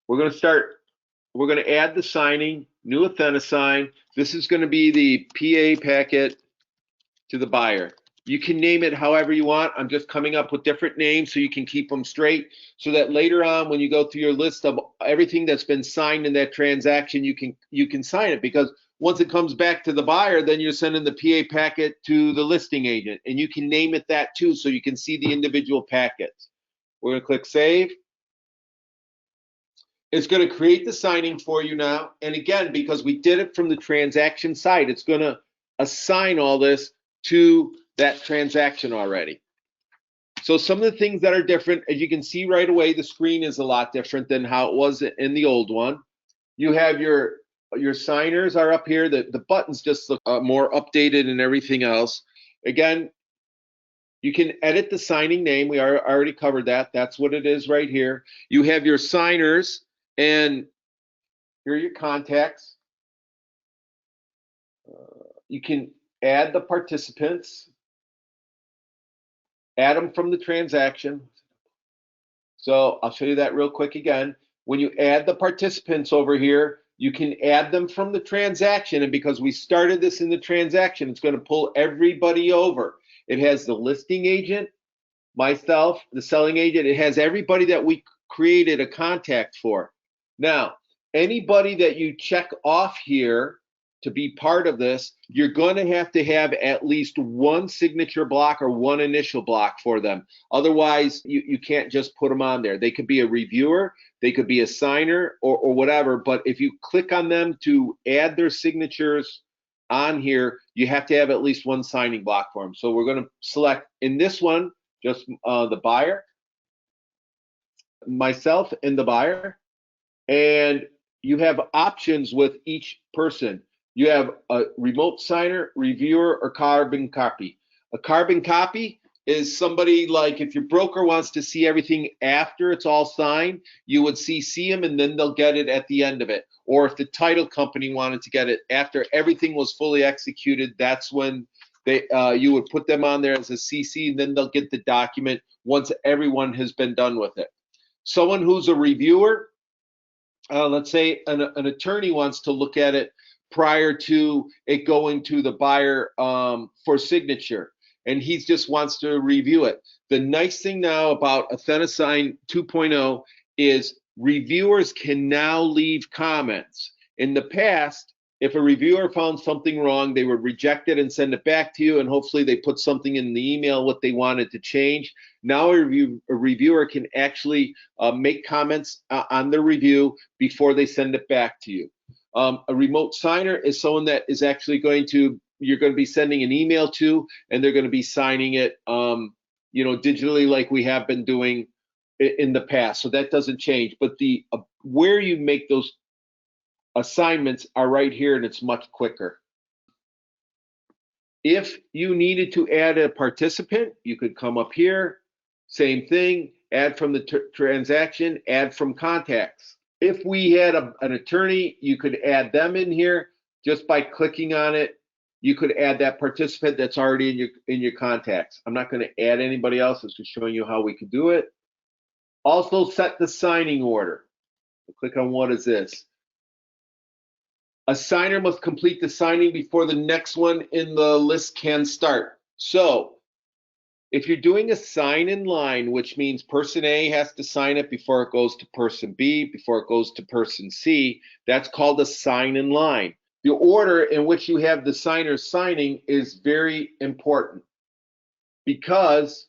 We're going to add the signing, new Authentisign. This is going to be the PA packet to the buyer. You can name it however you want. I'm just coming up with different names so you can keep them straight, so that later on when you go through your list of everything that's been signed in that transaction, you can sign it, because once it comes back to the buyer, then you're sending the PA packet to the listing agent, and you can name it that too, so you can see the individual packets. We're going to click save. It's going to create the signing for you now. And again, because we did it from the transaction side, it's going to assign all this to that transaction already. So some of the things that are different, as you can see right away, the screen is a lot different than how it was in the old one. You have your signers are up here. The buttons just look more updated and everything else. Again, you can edit the signing name. We already covered that. That's what it is right here. You have your signers, and here are your contacts. You can add the participants, add them from the transaction. So I'll show you that real quick again. When you add the participants over here, you can add them from the transaction, and because we started this in the transaction, it's going to pull everybody over. It has the listing agent, myself, the selling agent. It has everybody that we created a contact for. Now, anybody that you check off here to be part of this, you're going to have at least one signature block or one initial block for them. Otherwise, you can't just put them on there. They could be a reviewer, they could be a signer, or whatever. But if you click on them to add their signatures on here, you have to have at least one signing block for them. So we're going to select in this one just the buyer, myself, and the buyer. And you have options with each person. You have a remote signer, reviewer, or carbon copy. A carbon copy is somebody like, if your broker wants to see everything after it's all signed, you would CC them and then they'll get it at the end of it. Or if the title company wanted to get it after everything was fully executed, that's when you would put them on there as a CC, and then they'll get the document once everyone has been done with it. Someone who's a reviewer, let's say an attorney wants to look at it prior to it going to the buyer for signature, and he just wants to review it. The nice thing now about Authentisign 2.0 is reviewers can now leave comments. In the past, If a reviewer found something wrong, they would reject it and send it back to you, and hopefully they put something in the email what they wanted to change. Now a reviewer can actually make comments on the review before they send it back to you. A remote signer is someone that is actually you're going to be sending an email to, and they're going to be signing it digitally like we have been doing in the past. So that doesn't change. But where you make those assignments are right here, and it's much quicker. If you needed to add a participant, you could come up here, same thing, add from the transaction, add from contacts. If we had an attorney, you could add them in here just by clicking on it. You could add that participant that's already in your contacts. I'm not going to add anybody else. I'm just showing you how we could do it. Also set the signing order. Click on what is this. A signer must complete the signing before the next one in the list can start. So if you're doing a sign in line, which means person A has to sign it before it goes to person B, before it goes to person C, that's called a sign in line. The order in which you have the signer signing is very important, because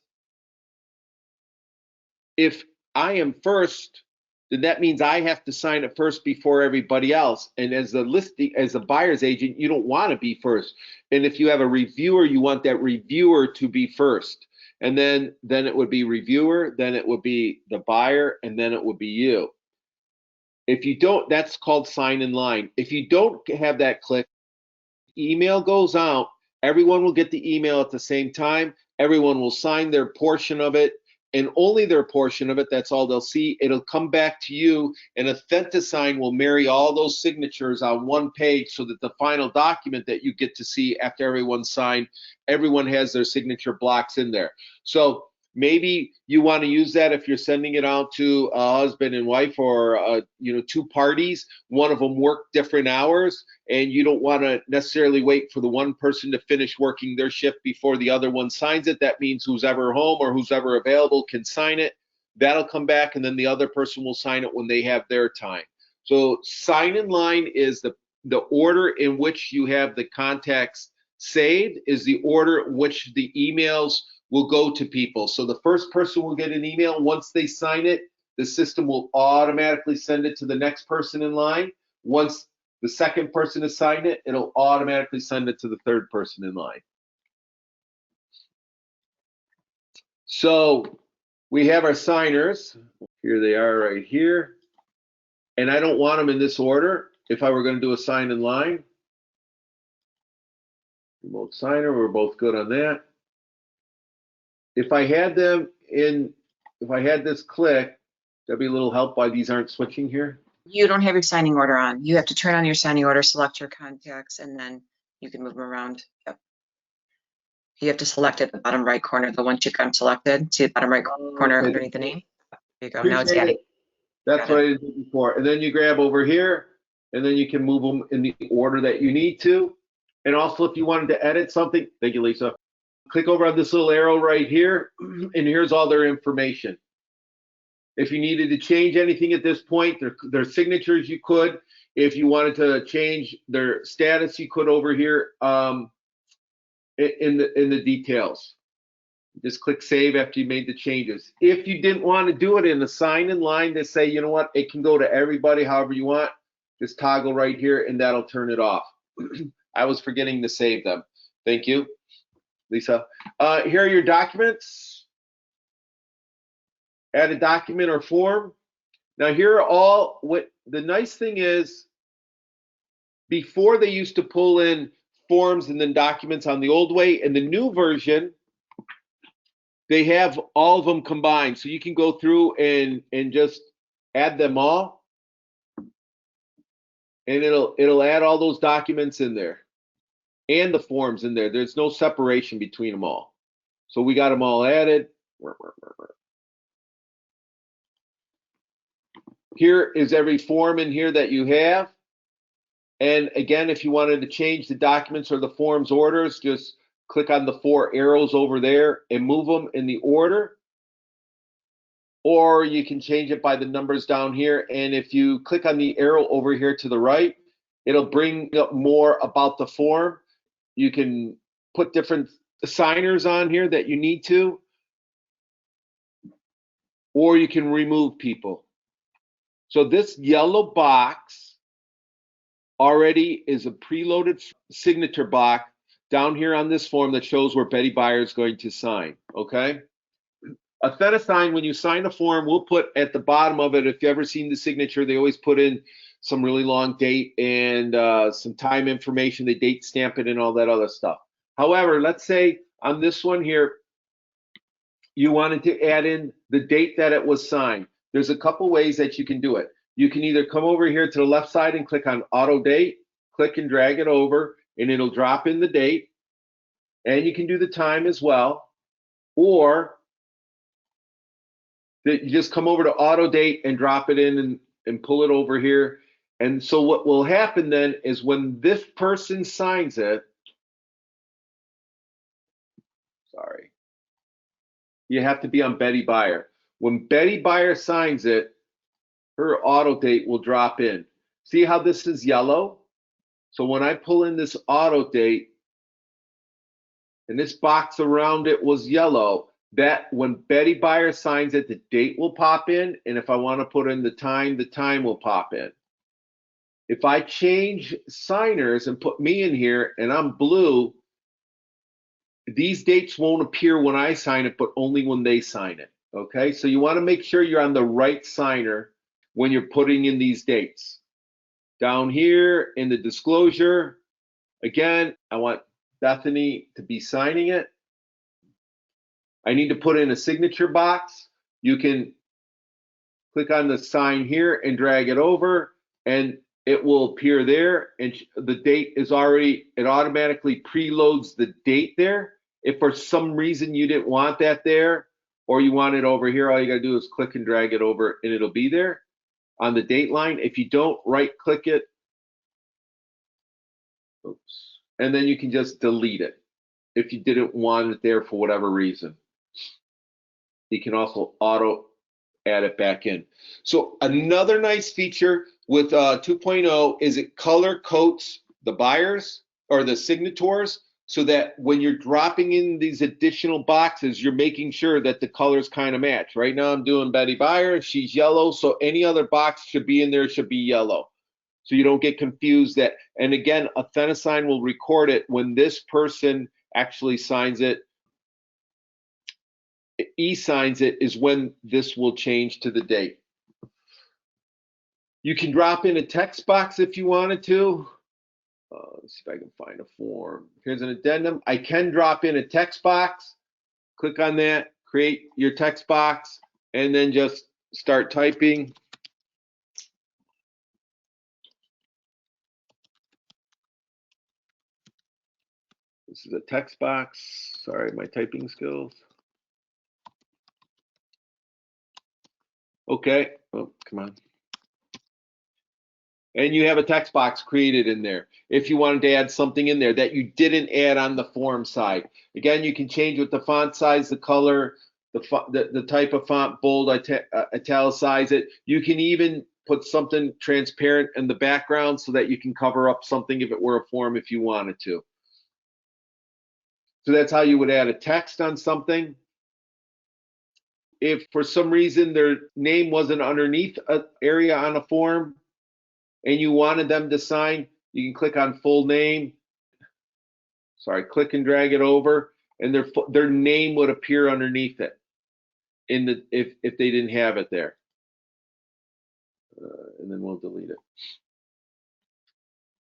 if I am first, then that means I have to sign it first before everybody else. And as a buyer's agent, you don't want to be first. And if you have a reviewer, you want that reviewer to be first. And then it would be reviewer, then it would be the buyer, and then it would be you. If you don't, that's called sign in line. If you don't have that click, email goes out, everyone will get the email at the same time, everyone will sign their portion of it, and only their portion of it, that's all they'll see. It'll come back to you, and Authentisign will marry all those signatures on one page so that the final document that you get to see after everyone's signed, everyone has their signature blocks in there. So maybe you want to use that if you're sending it out to a husband and wife, or two parties. One of them work different hours, and you don't want to necessarily wait for the one person to finish working their shift before the other one signs it. That means who's ever home or who's ever available can sign it. That'll come back, and then the other person will sign it when they have their time. So sign in line is the order in which you have the contacts saved, is the order in which the emails will go to people. So the first person will get an email. Once they sign it, the system will automatically send it to the next person in line. Once the second person has signed it, it'll automatically send it to the third person in line. So we have our signers. Here they are right here. And I don't want them in this order. If I were going to do a sign in line, remote signer, we're both good on that. If I had them in, if I had this click, that'd be a little help why these aren't switching here. You don't have your signing order on. You have to turn on your signing order, select your contacts, and then you can move them around. Yep. You have to select at the bottom right corner, the ones you got selected. See the bottom right corner underneath the name? There you go. Now it's adding. That's what I did before. And then you grab over here, and then you can move them in the order that you need to. And also, if you wanted to edit something, thank you, Lisa. Click over on this little arrow right here, and here's all their information. If you needed to change anything at this point, their signatures, you could. If you wanted to change their status, you could over here in the details. Just click save after you made the changes. If you didn't want to do it in the sign in line to say, you know what, it can go to everybody however you want, just toggle right here and that'll turn it off. I was forgetting to save them. Thank you, Lisa. Here are your documents. Add a document or form. Now here are all, what the nice thing is, before they used to pull in forms and then documents on the old way. In the new version, they have all of them combined. So you can go through and just add them all. And it'll add all those documents in there and the forms in there. There's no separation between them all. So we got them all added. Here is every form in here that you have. And again, if you wanted to change the documents or the forms orders, just click on the 4 arrows over there and move them in the order. Or you can change it by the numbers down here. And if you click on the arrow over here to the right, It'll bring up more about the form. You can put different signers on here that you need to, or you can remove people. So this yellow box already is a preloaded signature block down here on this form that shows where Betty Buyer is going to sign, okay? Authentisign, when you sign a form, we'll put at the bottom of it, if you've ever seen the signature, they always put in some really long date and some time information, they date stamp it and all that other stuff. However, let's say on this one here, you wanted to add in the date that it was signed. There's a couple ways that you can do it. You can either come over here to the left side and click on auto date, click and drag it over, and it'll drop in the date. And you can do the time as well. Or you just come over to auto date and drop it in and pull it over here. And so what will happen then is when this person signs it, sorry, you have to be on Betty Buyer. When Betty Buyer signs it, her auto date will drop in. See how this is yellow? So when I pull in this auto date, and this box around it was yellow, that when Betty Buyer signs it, the date will pop in, and if I want to put in the time will pop in. If I change signers and put me in here and I'm blue, these dates won't appear when I sign it, but only when they sign it, okay? So you want to make sure you're on the right signer when you're putting in these dates. Down here in the disclosure, again, I want Bethany to be signing it. I need to put in a signature box. You can click on the sign here and drag it over, and it will appear there, and the date is already, it automatically preloads the date there. If for some reason you didn't want that there, or you want it over here, all you gotta do is click and drag it over and it'll be there on the date line. If you don't, right click it, oops, and then you can just delete it if you didn't want it there for whatever reason. You can also auto add it back in. So another nice feature with 2.0 is it color codes the buyers or the signators, so that when you're dropping in these additional boxes, you're making sure that the colors kind of match. Right now I'm doing Betty Buyer, she's yellow, so any other box should be in there should be yellow. So you don't get confused that, and again, Authentisign will record it when this person actually signs it. E-signs it is when this will change to the date. You can drop in a text box if you wanted to. Let's see if I can find a form. Here's an addendum. I can drop in a text box. Click on that, create your text box, and then just start typing. This is a text box. Sorry, my typing skills. Okay, oh, come on. And you have a text box created in there. If you wanted to add something in there that you didn't add on the form side. Again, you can change with the font size, the color, the type of font, bold, italicize it. You can even put something transparent in the background so that you can cover up something if it were a form if you wanted to. So that's how you would add a text on something. If for some reason their name wasn't underneath an area on a form and you wanted them to sign, you can click on full name. Sorry, click and drag it over, and their name would appear underneath it in the if they didn't have it there. And then we'll delete it.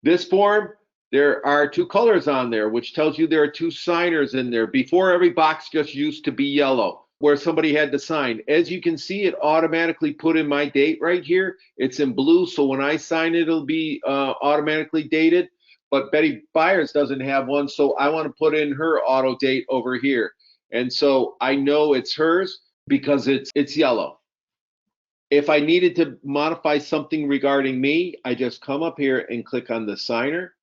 This form, there are two colors on there, which tells you there are two signers in there. Before, every box just used to be yellow, where somebody had to sign. As you can see, it automatically put in my date right here. It's in blue, so when I sign it, it'll be automatically dated. But Betty Buyers doesn't have one, so I want to put in her auto date over here. And so I know it's hers because it's yellow. If I needed to modify something regarding me, I just come up here and click on the signer.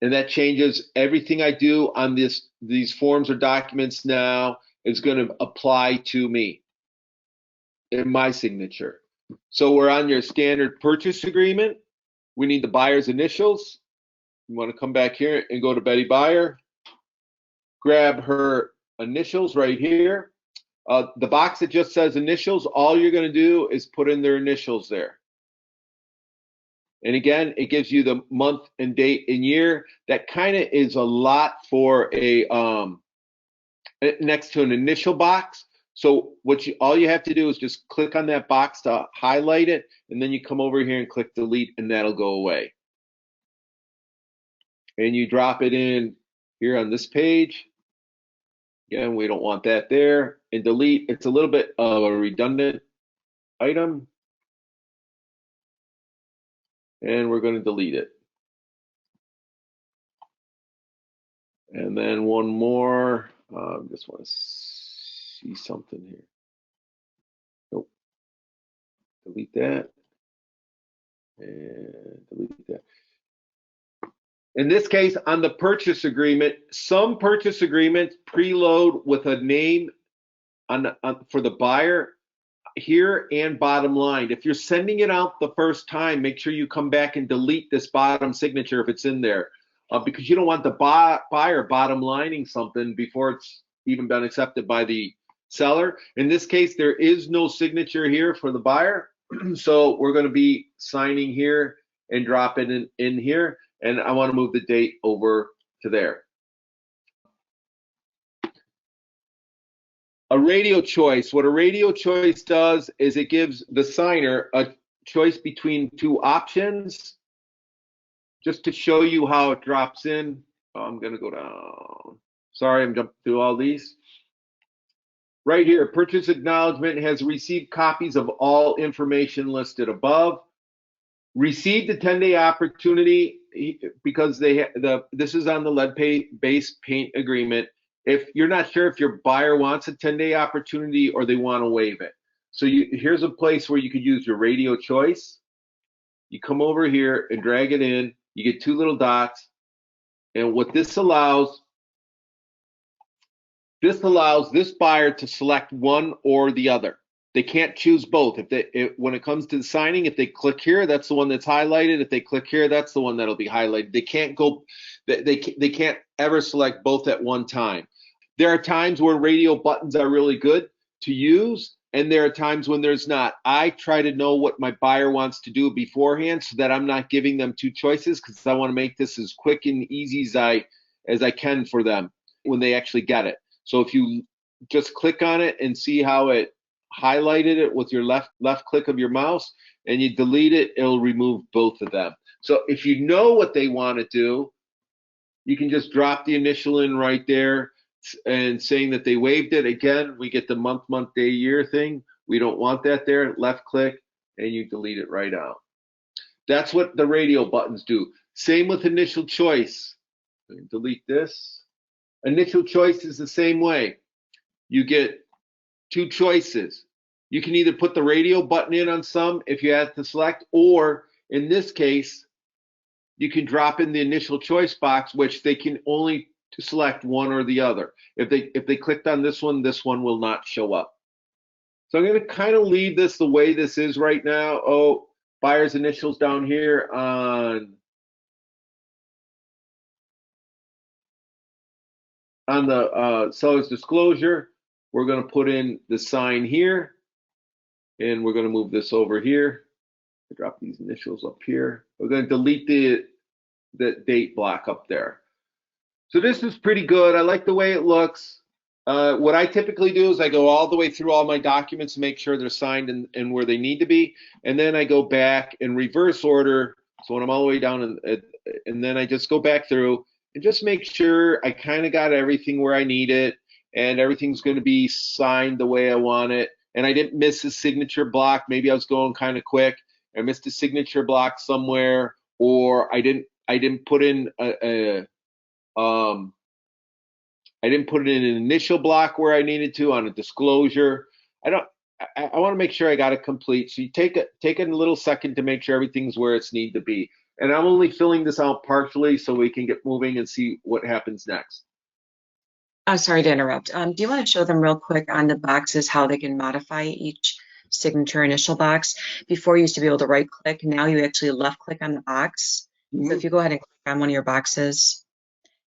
And that changes everything I do on these forms or documents now is going to apply to me in my signature. So we're on your standard purchase agreement. We need the buyer's initials. You want to come back here and go to Betty Buyer, grab her initials right here. The box that just says initials, all you're going to do is put in their initials there. And again, it gives you the month and date and year. That kind of is a lot for a next to an initial box. So all you have to do is just click on that box to highlight it, and then you come over here and click delete, and that'll go away. And you drop it in here on this page. Again, we don't want that there. And delete, it's a little bit of a redundant item. And we're going to delete it. And then one more. Just want to see something here. Nope. Delete that. And delete that. In this case, on the purchase agreement, some purchase agreements preload with a name for the buyer here and bottom line. If you're sending it out the first time, make sure you come back and delete this bottom signature if it's in there, because you don't want the buyer bottom lining something before it's even been accepted by the seller. In this case, there is no signature here for the buyer, so we're going to be signing here and drop it in here. And I want to move the date over to there. A radio choice. What a radio choice does is it gives the signer a choice between two options. Just to show you how it drops in, I'm going to go down. Sorry, I'm jumping through all these. Right here, purchase acknowledgement has received copies of all information listed above. Received a 10-day opportunity because this is on the lead-based paint agreement. If you're not sure if your buyer wants a 10-day opportunity or they want to waive it. So here's a place where you could use your radio choice. You come over here and drag it in. You get two little dots. And what this allows this buyer to select one or the other. They can't choose both. When it comes to the signing, if they click here, that's the one that's highlighted. If they click here, that's the one that'll be highlighted. They can't go. They can't ever select both at one time. There are times where radio buttons are really good to use, and there are times when there's not. I try to know what my buyer wants to do beforehand so that I'm not giving them two choices, because I want to make this as quick and easy as I can for them when they actually get it. So if you just click on it and see how it highlighted it with your left click of your mouse and you delete it, it'll remove both of them. So if you know what they want to do, you can just drop the initial in right there and saying that they waived it. Again, we get the month, day, year thing. We don't want that there. Left click and you delete it right out. That's what the radio buttons do. Same with initial choice. Delete this. Initial choice is the same way. You get two choices. You can either put the radio button in on some if you have to select, or in this case, you can drop in the initial choice box, which they can only select one or the other. If they clicked on this one will not show up. So I'm going to kind of leave this the way this is right now. Oh, buyer's initials down here on the seller's disclosure. We're going to put in the sign here, and we're going to move this over here. Drop these initials up here. We're going to delete the date block up there. So this is pretty good. I like the way it looks. What I typically do is I go all the way through all my documents to make sure they're signed and where they need to be, and then I go back in reverse order. So when I'm all the way down, and then I just go back through and just make sure I kind of got everything where I need it, and everything's going to be signed the way I want it. And I didn't miss a signature block. Maybe I was going kind of quick. I missed a signature block somewhere, or I didn't put in an initial block where I needed to on a disclosure. I want to make sure I got it complete. So you take a little second to make sure everything's where it's need to be. And I'm only filling this out partially so we can get moving and see what happens next. I'm sorry to interrupt. Do you want to show them real quick on the boxes how they can modify each signature initial box. Before you used to be able to right click, now you actually left click on the box. So if you go ahead and click on one of your boxes,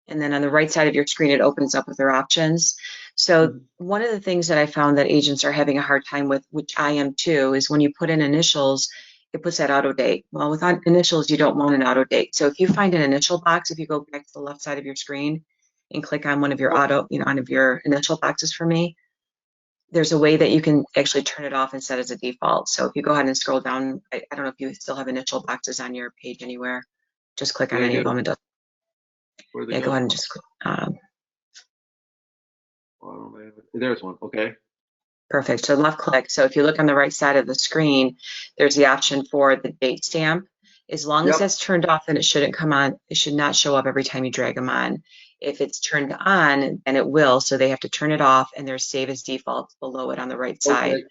and then on the right side of your screen, it opens up with their options. So one of the things that I found that agents are having a hard time with, which I am too, is when you put in initials, it puts that auto date. Well, with initials, you don't want an auto date. So if you find an initial box, if you go back to the left side of your screen and click on one of your one of your initial boxes for me, there's a way that you can actually turn it off and set as a default. So if you go ahead and scroll down, I don't know if you still have initial boxes on your page anywhere. Just click on any of them. It does. Yeah, go ahead and just click. There's one. Okay. Perfect. So left click. So if you look on the right side of the screen, there's the option for the date stamp. As long as that's turned off, then it shouldn't come on. It should not show up every time you drag them on. If it's turned on, then it will. So they have to turn it off, and there's save as default below it on the right side.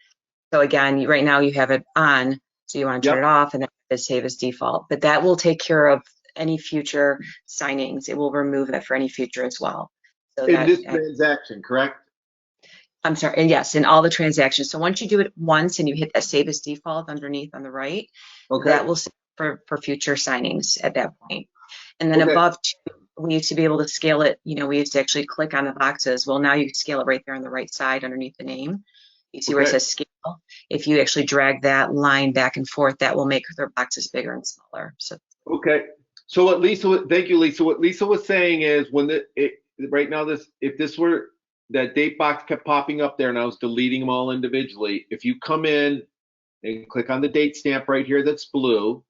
So again, right now you have it on, so you want to turn it off, and then it's save as default. But that will take care of any future signings. It will remove it for any future as well. So in this transaction, correct? I'm sorry, and yes, in all the transactions. So once you do it once and you hit that save as default underneath on the right, that will save for future signings at that point. And then above, we used to be able to scale it. You know, we used to actually click on the boxes. Well, now you can scale it right there on the right side underneath the name. You see where it says scale. If you actually drag that line back and forth, that will make their boxes bigger and smaller. So so what Lisa, thank you, Lisa. What Lisa was saying is when right now if this were that date box kept popping up there and I was deleting them all individually, if you come in and click on the date stamp right here that's blue,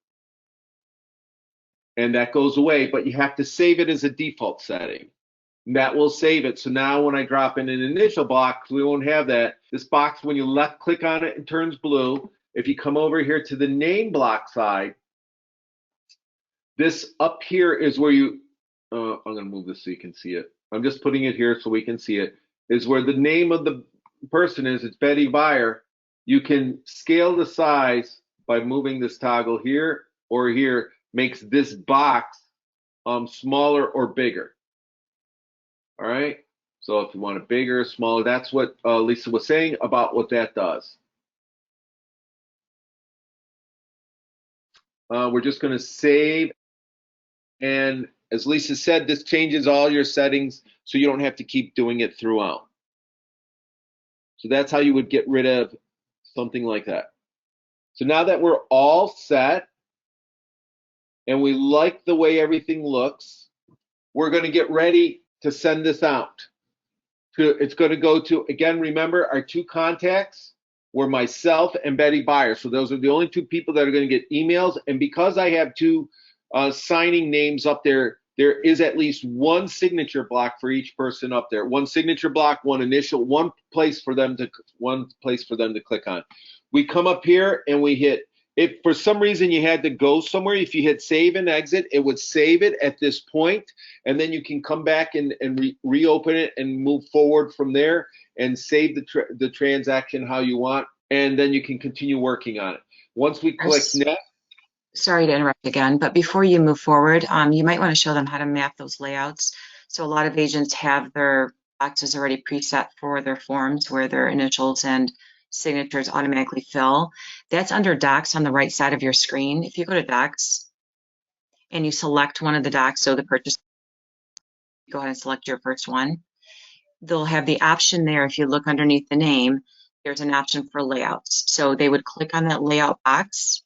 and that goes away, but you have to save it as a default setting. And that will save it. So now when I drop in an initial box, we won't have that. This box, when you left click on it, it turns blue. If you come over here to the name block side, this up here is where you, I'm going to move this so you can see it. I'm just putting it here so we can see it, is where the name of the person is. It's Betty Buyer. You can scale the size by moving this toggle here or here, makes this box smaller or bigger. All right. So if you want it bigger, smaller, that's what Lisa was saying about what that does. We're just going to save. And as Lisa said, this changes all your settings so you don't have to keep doing it throughout. So that's how you would get rid of something like that. So now that we're all set and we like the way everything looks, we're going to get ready to send this out. It's going to go to, again, remember our two contacts were myself and Betty Buyer. So those are the only two people that are going to get emails. And because I have two signing names up there, there is at least one signature block for each person up there. One signature block, one initial, one place for them to click on. We come up here and we hit. If for some reason you had to go somewhere, if you hit save and exit, it would save it at this point, and then you can come back and reopen it and move forward from there and save the transaction how you want, and then you can continue working on it. Once we click next. Sorry to interrupt again, but before you move forward, you might want to show them how to map those layouts. So a lot of agents have their boxes already preset for their forms where their initials and signatures automatically fill. That's under docs on the right side of your screen. If you go to docs and you select one of the docs, so the purchase, go ahead and select your first one. They'll have the option there. If you look underneath the name, there's an option for layouts. So they would click on that layout box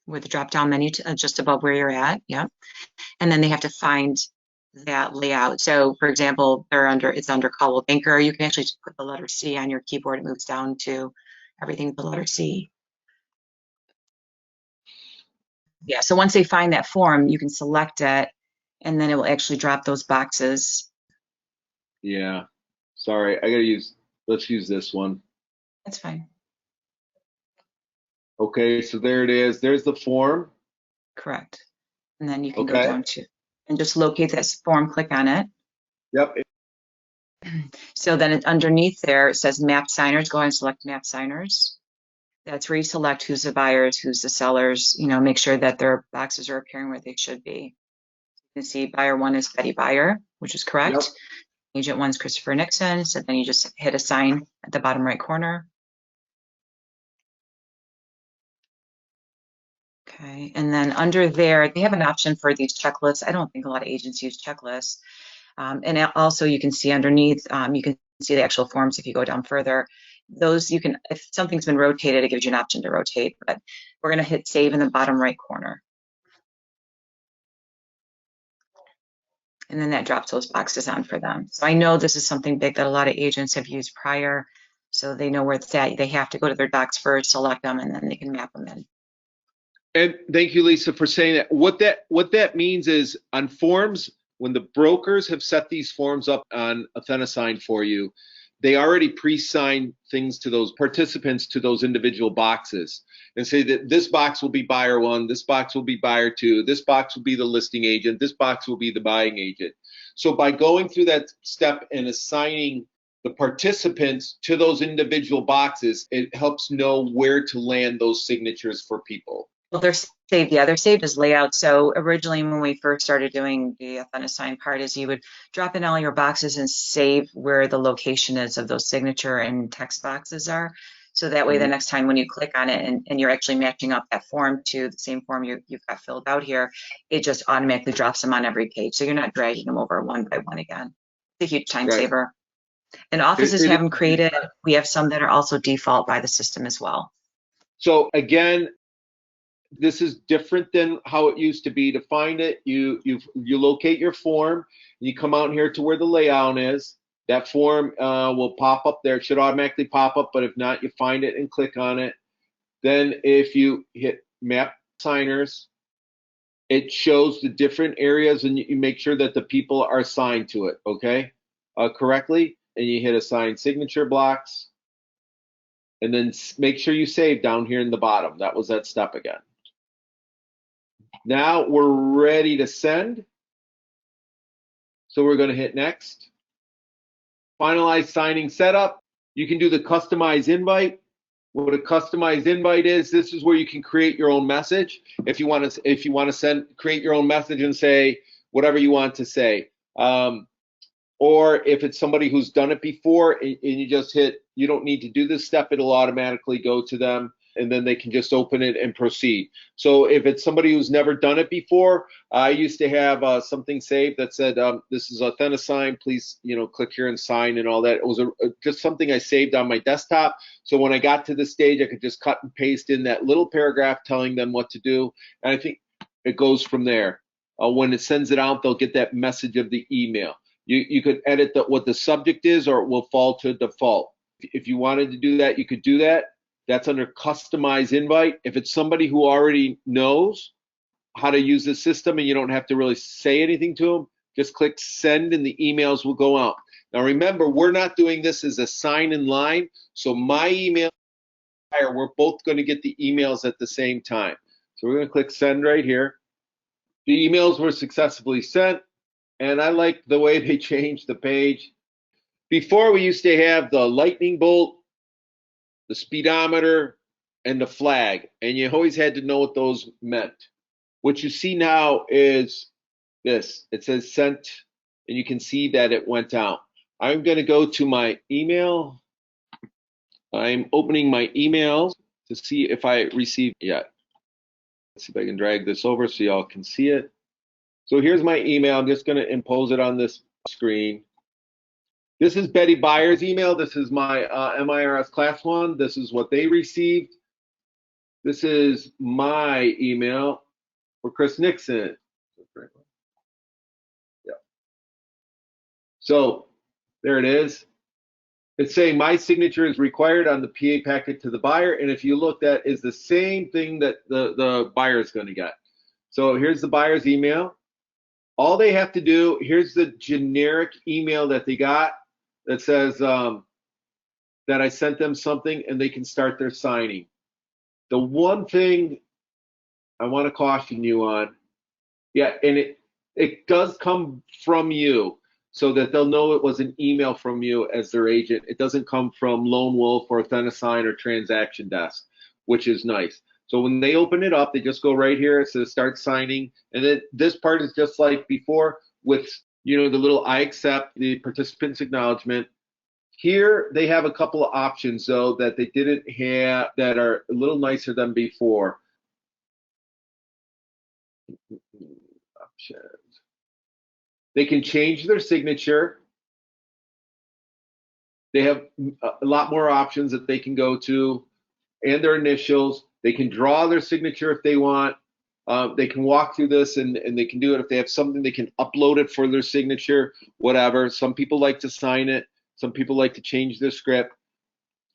with the drop down menu just above where you're at. Yep. And then they have to find that layout. So for example, it's under Caldwell Banker. You can actually just put the letter C on your keyboard. It moves down to everything with the letter C. Yeah, so once they find that form, you can select it and then it will actually drop those boxes. Yeah, sorry, let's use this one. That's fine. Okay, so there it is. There's the form. Correct. And then you can go down to and just locate that form, click on it. Yep. So then underneath there, it says map signers. Go ahead and select map signers. That's where you select who's the buyers, who's the sellers, make sure that their boxes are appearing where they should be. You can see buyer 1 is Betty Buyer, which is correct. Yep. Agent 1 is Christopher Nickson. So then you just hit assign at the bottom right corner. Okay, and then under there, they have an option for these checklists. I don't think a lot of agents use checklists. And also you can see underneath, you can see the actual forms if you go down further. Those you can, if something's been rotated, it gives you an option to rotate, but we're gonna hit save in the bottom right corner. And then that drops those boxes on for them. So I know this is something big that a lot of agents have used prior, so they know where it's at. They have to go to their docs first, select them, and then they can map them in. And thank you, Lisa, for saying that. What that means is on forms, when the brokers have set these forms up on Authentisign for you, they already pre-sign things to those participants to those individual boxes and say that this box will be buyer 1, this box will be buyer 2, this box will be the listing agent, this box will be the buying agent. So by going through that step and assigning the participants to those individual boxes, it helps know where to land those signatures for people. Well, they're saved. Yeah, they're saved as layout. So originally, when we first started doing the Authentisign part, is you would drop in all your boxes and save where the location is of those signature and text boxes are. So that way, the next time when you click on it and you're actually matching up that form to the same form you've got filled out here, it just automatically drops them on every page. So you're not dragging them over one by one again. It's a huge time saver. And offices have them created. We have some that are also default by the system as well. So again, this is different than how it used to be. To find it, you locate your form, and you come out here to where the layout is. That form will pop up there. It should automatically pop up, but if not, you find it and click on it. Then if you hit map signers, it shows the different areas, and you make sure that the people are assigned to it, okay, correctly. And you hit assign signature blocks, and then make sure you save down here in the bottom. That was that step again. Now we're ready to send. So we're going to hit next. Finalize signing setup. You can do the customized invite. What a customized invite is, this is where you can create your own message. If you want to create your own message and say whatever you want to say. Or if it's somebody who's done it before and you just hit, you don't need to do this step, it'll automatically go to them, and then they can just open it and proceed. So if it's somebody who's never done it before, I used to have something saved that said, this is Authentisign, please, click here and sign and all that. It was just something I saved on my desktop. So when I got to this stage, I could just cut and paste in that little paragraph telling them what to do. And I think it goes from there. When it sends it out, they'll get that message of the email. You could edit what the subject is, or it will fall to default. If you wanted to do that, you could do that. That's under customize invite. If it's somebody who already knows how to use the system and you don't have to really say anything to them, just click send and the emails will go out. Now remember, we're not doing this as a sign in line. So my email, we're both going to get the emails at the same time. So we're going to click send right here. The emails were successfully sent. And I like the way they changed the page. Before, we used to have the lightning bolt, the speedometer, and the flag, and you always had to know what those meant. What you see now is this. It says sent, and you can see that it went out. I'm going to go to my email. I'm opening my emails to see if I received it yet. Let's see if I can drag this over so y'all can see it. So here's my email. I'm just going to impose it on this screen. This is Betty Byer's email. This is my MIRS Class 1. This is what they received. This is my email for Chris Nickson. Yeah. So there it is. It's saying my signature is required on the PA packet to the buyer. And if you look, that is the same thing that the buyer is going to get. So here's the buyer's email. All they have to do, here's the generic email that they got that says that I sent them something, and they can start their signing. The one thing I want to caution you on, yeah, and it does come from you so that they'll know it was an email from you as their agent. It doesn't come from Lone Wolf or Authentisign or Transaction Desk, which is nice. So when they open it up, they just go right here. It says start signing. And then this part is just like before with, the little I accept, the participant's acknowledgement. Here, they have a couple of options, though, that they didn't have that are a little nicer than before. They can change their signature. They have a lot more options that they can go to, and their initials. They can draw their signature if they want. They can walk through this and they can do it. If they have something, they can upload it for their signature, whatever. Some people like to sign it. Some people like to change their script.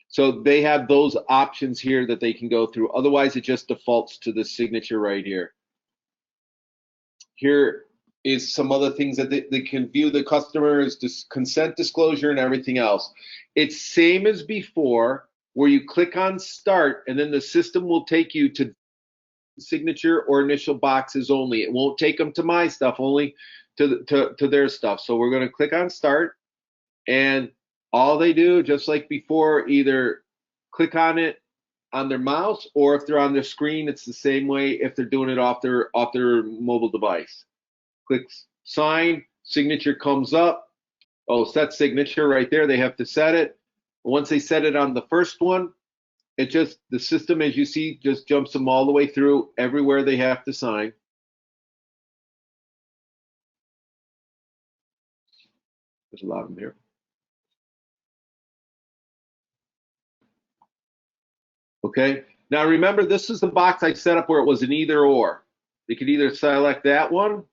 So they have those options here that they can go through. Otherwise, it just defaults to the signature right here. Here is some other things that they can view the customer's consent disclosure and everything else. It's same as before, where you click on start and then the system will take you to signature or initial boxes only. It won't take them to my stuff, only to their stuff. So we're going to click on start, and all they do, just like before, either click on it on their mouse, or if they're on their screen, it's the same way if they're doing it off their mobile device. Click sign, signature comes up. Oh, set signature right there. They have to set it. Once they set it on the first one, it just, the system, as you see, just jumps them all the way through everywhere they have to sign. There's a lot of them here. Okay, now remember, this is the box I set up where it was an either or. They could either select that one,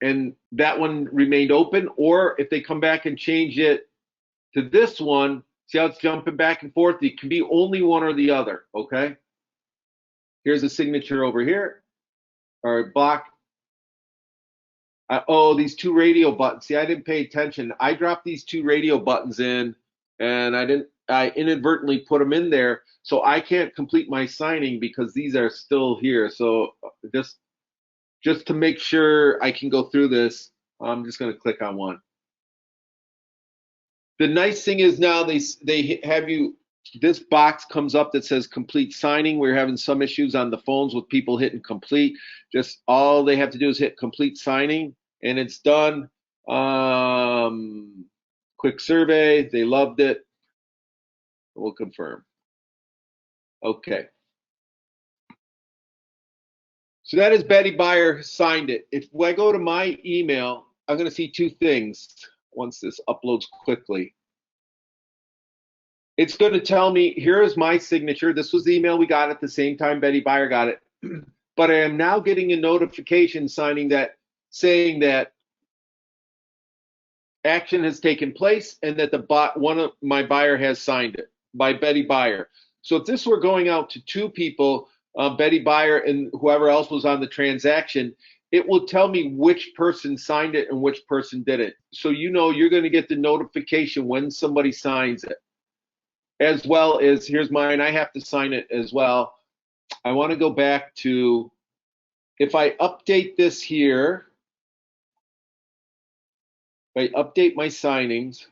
and that one remained open, or if they come back and change it to this one, see how it's jumping back and forth? It can be only one or the other, okay? Here's a signature over here, or block. Oh, these two radio buttons. See, I didn't pay attention. I dropped these two radio buttons in, and I inadvertently put them in there, so I can't complete my signing because these are still here. So just to make sure I can go through this, I'm just going to click on one. The nice thing is now they have you, this box comes up that says complete signing. We're having some issues on the phones with people hitting complete. Just all they have to do is hit complete signing, and it's done. Quick survey, they loved it. We'll confirm. Okay. So that is Betty Buyer signed it. If I go to my email, I'm going to see two things once this uploads quickly. It's going to tell me, here is my signature. This was the email we got at the same time Betty Buyer got it. But I am now getting a notification saying that action has taken place and that one of my buyer has signed it by Betty Buyer. So if this were going out to two people, Betty Buyer and whoever else was on the transaction, it will tell me which person signed it and which person didn't. So you know you're going to get the notification when somebody signs it. As well as, here's mine, I have to sign it as well. I want to go back to, if I update this here, if I update my signings,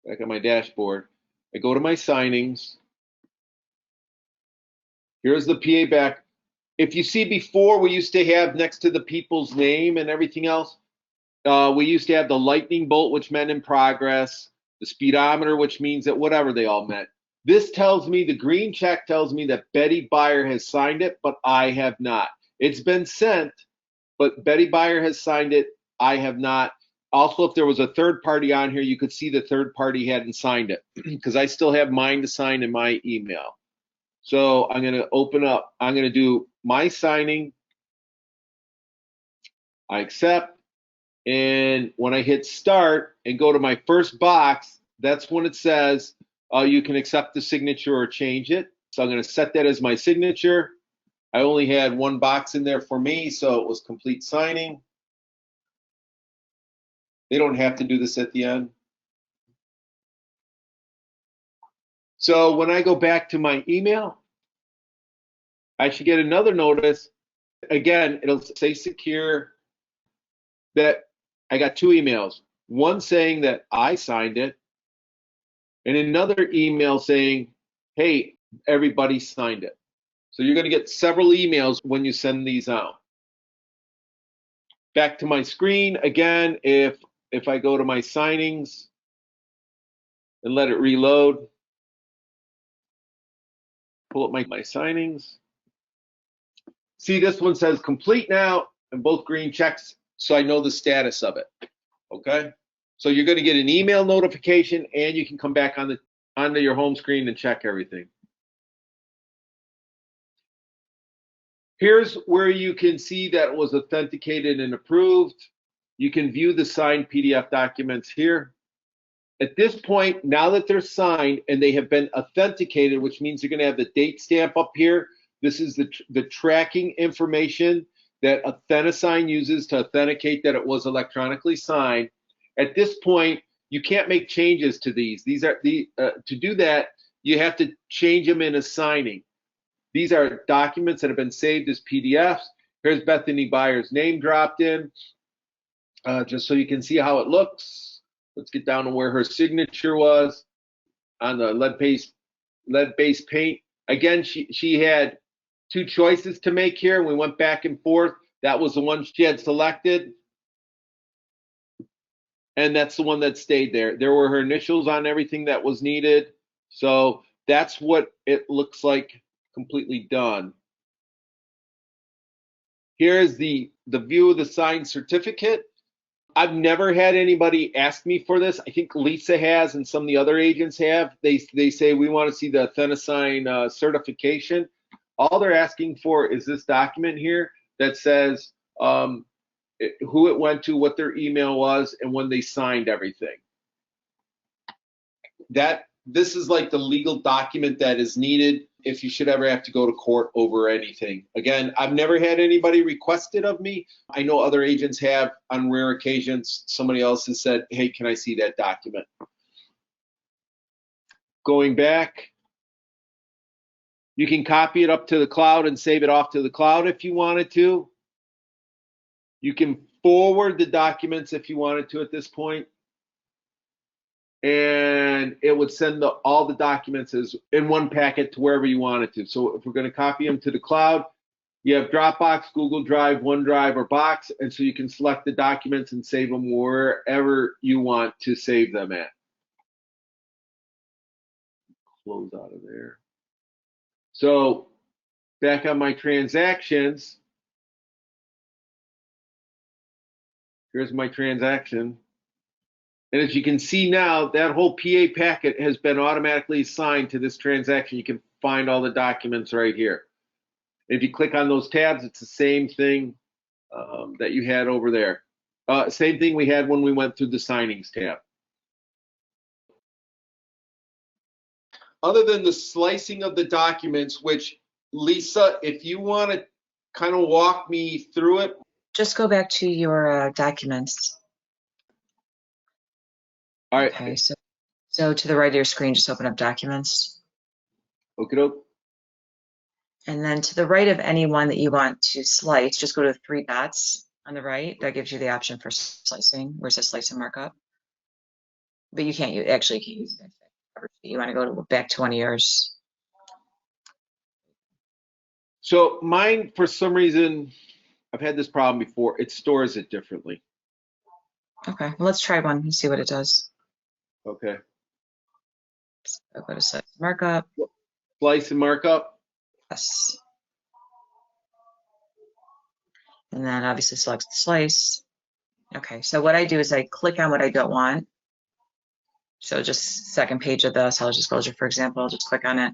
back on my dashboard, I go to my signings. Here's the PA back. If you see before, we used to have next to the people's name and everything else, we used to have the lightning bolt, which meant in progress, the speedometer, which means that whatever they all meant. This tells me, the green check tells me that Betty Buyer has signed it, but I have not. It's been sent, but Betty Buyer has signed it. I have not. Also, if there was a third party on here, you could see the third party hadn't signed it because I still have mine to sign in my email. So I'm going to open up. I'm going to do my signing. I accept. And when I hit start and go to my first box, that's when it says you can accept the signature or change it. So I'm going to set that as my signature. I only had one box in there for me, so it was complete signing. They don't have to do this at the end. So when I go back to my email, I should get another notice. Again, it'll say secure, that I got two emails. One saying that I signed it, and another email saying, hey, everybody signed it. So you're going to get several emails when you send these out. Back to my screen. Again, if I go to my signings and let it reload, pull up my signings. See, this one says complete now and both green checks, so I know the status of it. Okay, so you're going to get an email notification, and you can come back onto your home screen and check everything. Here's where you can see that it was authenticated and approved. You can view the signed PDF documents here. At this point, now that they're signed and they have been authenticated, which means you're going to have the date stamp up here. This is the tracking information that Authentisign uses to authenticate that it was electronically signed. At this point, you can't make changes to these. These are to do that, you have to change them in a signing. These are documents that have been saved as PDFs. Here's Bethany Byers' name dropped in, just so you can see how it looks. Let's get down to where her signature was on the lead-based paint. Again, she had two choices to make here. We went back and forth. That was the one she had selected, and that's the one that stayed there. There were her initials on everything that was needed. So that's what it looks like completely done. Here's the view of the signed certificate. I've never had anybody ask me for this. I think Lisa has and some of the other agents have. They say we want to see the Authentisign certification. All they're asking for is this document here that says who it went to, what their email was, and when they signed everything. This is like the legal document that is needed if you should ever have to go to court over anything. Again, I've never had anybody request it of me. I know other agents have on rare occasions. Somebody else has said, hey, can I see that document? Going back, you can copy it up to the cloud and save it off to the cloud if you wanted to. You can forward the documents if you wanted to at this point. And it would send all the documents as in one packet to wherever you wanted to. So if we're going to copy them to the cloud, you have Dropbox, Google Drive, OneDrive, or Box, and so you can select the documents and save them wherever you want to save them at. Close out of there. So back on my transactions, here's my transaction. And as you can see now, that whole PA packet has been automatically assigned to this transaction. You can find all the documents right here. If you click on those tabs, it's the same thing that you had over there. Same thing we had when we went through the signings tab. Other than the slicing of the documents, which, Lisa, if you want to kind of walk me through it. Just go back to your documents. All right. Okay, so to the right of your screen, just open up documents. Okay. And then to the right of any one that you want to slice, just go to the three dots on the right. That gives you the option for slicing, where it says slice and markup. But you can't use, actually you can't use that. You want to go back to one of yours. So mine, for some reason, I've had this problem before. It stores it differently. Okay, well, let's try one and see what it does. Okay. So I'll go to slice and markup. Slice and markup. Yes. And then obviously select the slice. Okay, so what I do is I click on what I don't want. So just second page of the seller disclosure, for example, I'll just click on it.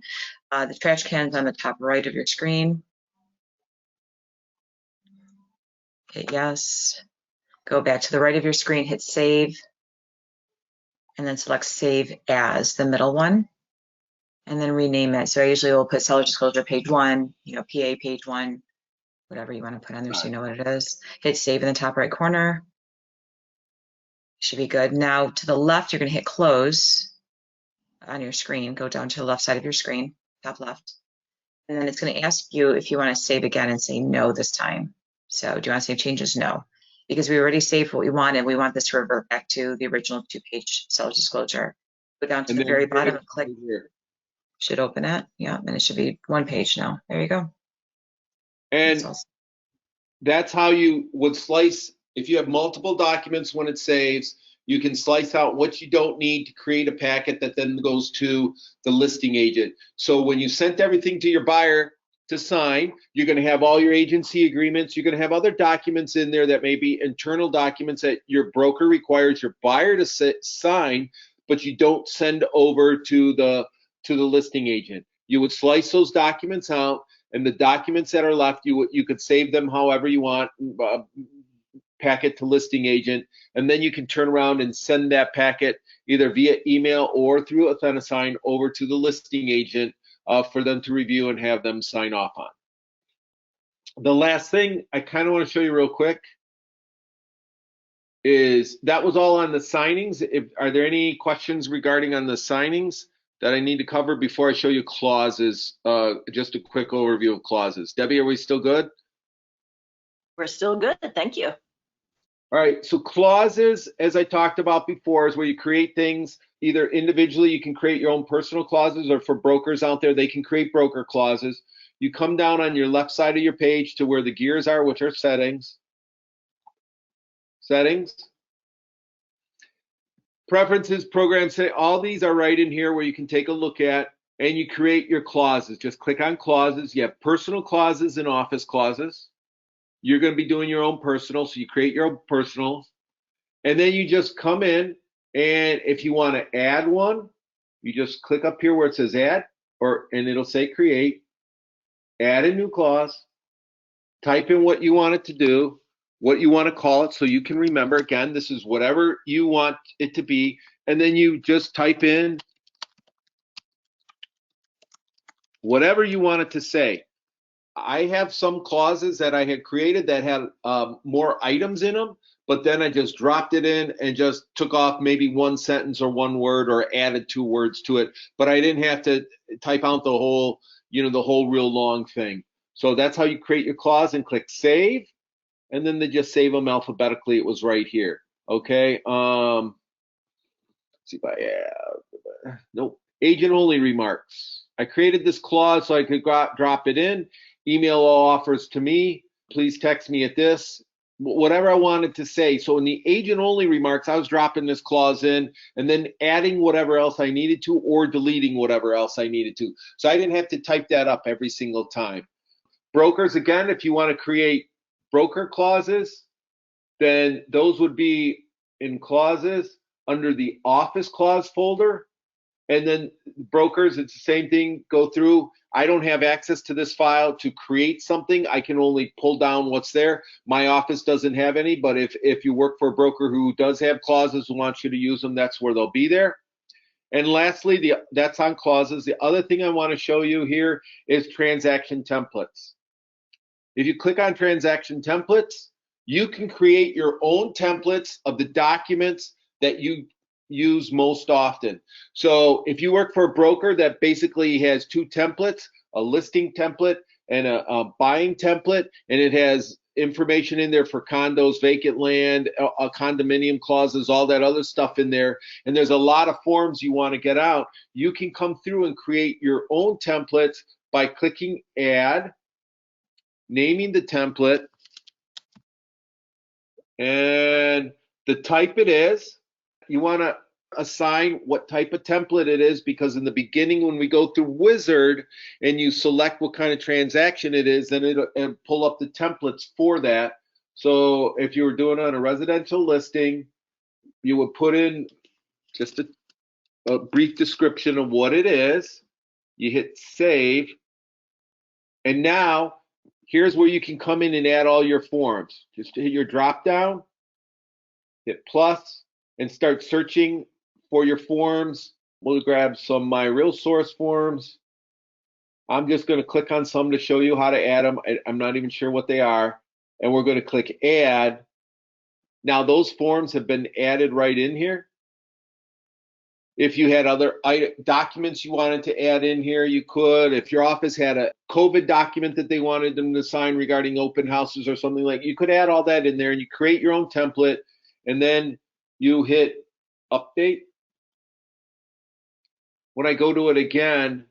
The trash can's on the top right of your screen. Hit yes. Go back to the right of your screen, hit save, and then select save as the middle one, and then rename it. So I usually will put seller disclosure page 1, PA page 1, whatever you want to put on there so you know what it is. Hit save in the top right corner. Should be good. Now to the left, you're going to hit close on your screen. Go down to the left side of your screen, top left. And then it's going to ask you if you want to save again and say no this time. So do you want to save changes? No. Because we already saved what we wanted. We want this to revert back to the original 2-page seller disclosure. Go down to the very bottom and click. Should open it. Yeah, and it should be 1 page now. There you go. And that's how you would slice. If you have multiple documents when it saves, you can slice out what you don't need to create a packet that then goes to the listing agent. So when you sent everything to your buyer, to sign. You're going to have all your agency agreements. You're going to have other documents in there that may be internal documents that your broker requires your buyer to sign, but you don't send over to the listing agent. You would slice those documents out, and the documents that are left, you could save them however you want, packet to listing agent, and then you can turn around and send that packet either via email or through Authentisign over to the listing agent for them to review and have them sign off on. The last thing I kind of want to show you real quick is that was all on the signings. Are there any questions regarding on the signings that I need to cover before I show you clauses? Just a quick overview of clauses. Debbie, are we still good? We're still good, thank you. All right, so clauses, as I talked about before, is where you create things either individually. You can create your own personal clauses, or for brokers out there, they can create broker clauses. You come down on your left side of your page to where the gears are, which are settings. Settings. Preferences, programs, all these are right in here where you can take a look at, and you create your clauses. Just click on clauses. You have personal clauses and office clauses. You're going to be doing your own personal, so you create your own personals. And then you just come in, and if you want to add one, you just click up here where it says add, and it'll say create, add a new clause, type in what you want it to do, what you want to call it so you can remember. Again, this is whatever you want it to be, and then you just type in whatever you want it to say. I have some clauses that I had created that had more items in them, but then I just dropped it in and just took off maybe one sentence or one word or added 2 words to it, but I didn't have to type out the whole, the whole real long thing. So that's how you create your clause, and click save, and then they just save them alphabetically. It was right here. Okay. Let's see if I have, nope. Agent only remarks. I created this clause so I could drop it in. Email all offers to me. Please text me at this. Whatever I wanted to say. So in the agent only remarks, I was dropping this clause in and then adding whatever else I needed to, or deleting whatever else I needed to. So I didn't have to type that up every single time. Brokers, again, if you want to create broker clauses, then those would be in clauses under the office clause folder. And then brokers, it's the same thing, go through. I don't have access to this file to create something. I can only pull down what's there. My office doesn't have any, but if you work for a broker who does have clauses and wants you to use them, that's where they'll be there. And lastly, that's on clauses. The other thing I want to show you here is transaction templates. If you click on transaction templates, you can create your own templates of the documents that you use most often. So if you work for a broker that basically has 2 templates, a listing template and a buying template, and it has information in there for condos, vacant land, condominium clauses, all that other stuff in there, and there's a lot of forms you want to get out, you can come through and create your own templates by clicking add, naming the template, and the type it is. You want to assign what type of template it is, because in the beginning when we go through Wizard and you select what kind of transaction it is, then it'll pull up the templates for that. So if you were doing it on a residential listing, you would put in just a brief description of what it is. You hit save, and now here's where you can come in and add all your forms. Just hit your drop down, hit plus, and start searching for your forms. We'll grab some MiRealSource forms. I'm just going to click on some to show you how to add them. I'm not even sure what they are. And we're going to click add. Now those forms have been added right in here. If you had other documents you wanted to add in here, you could. If your office had a COVID document that they wanted them to sign regarding open houses or something like, you could add all that in there, and you create your own template, and then you hit update. When I go to it again,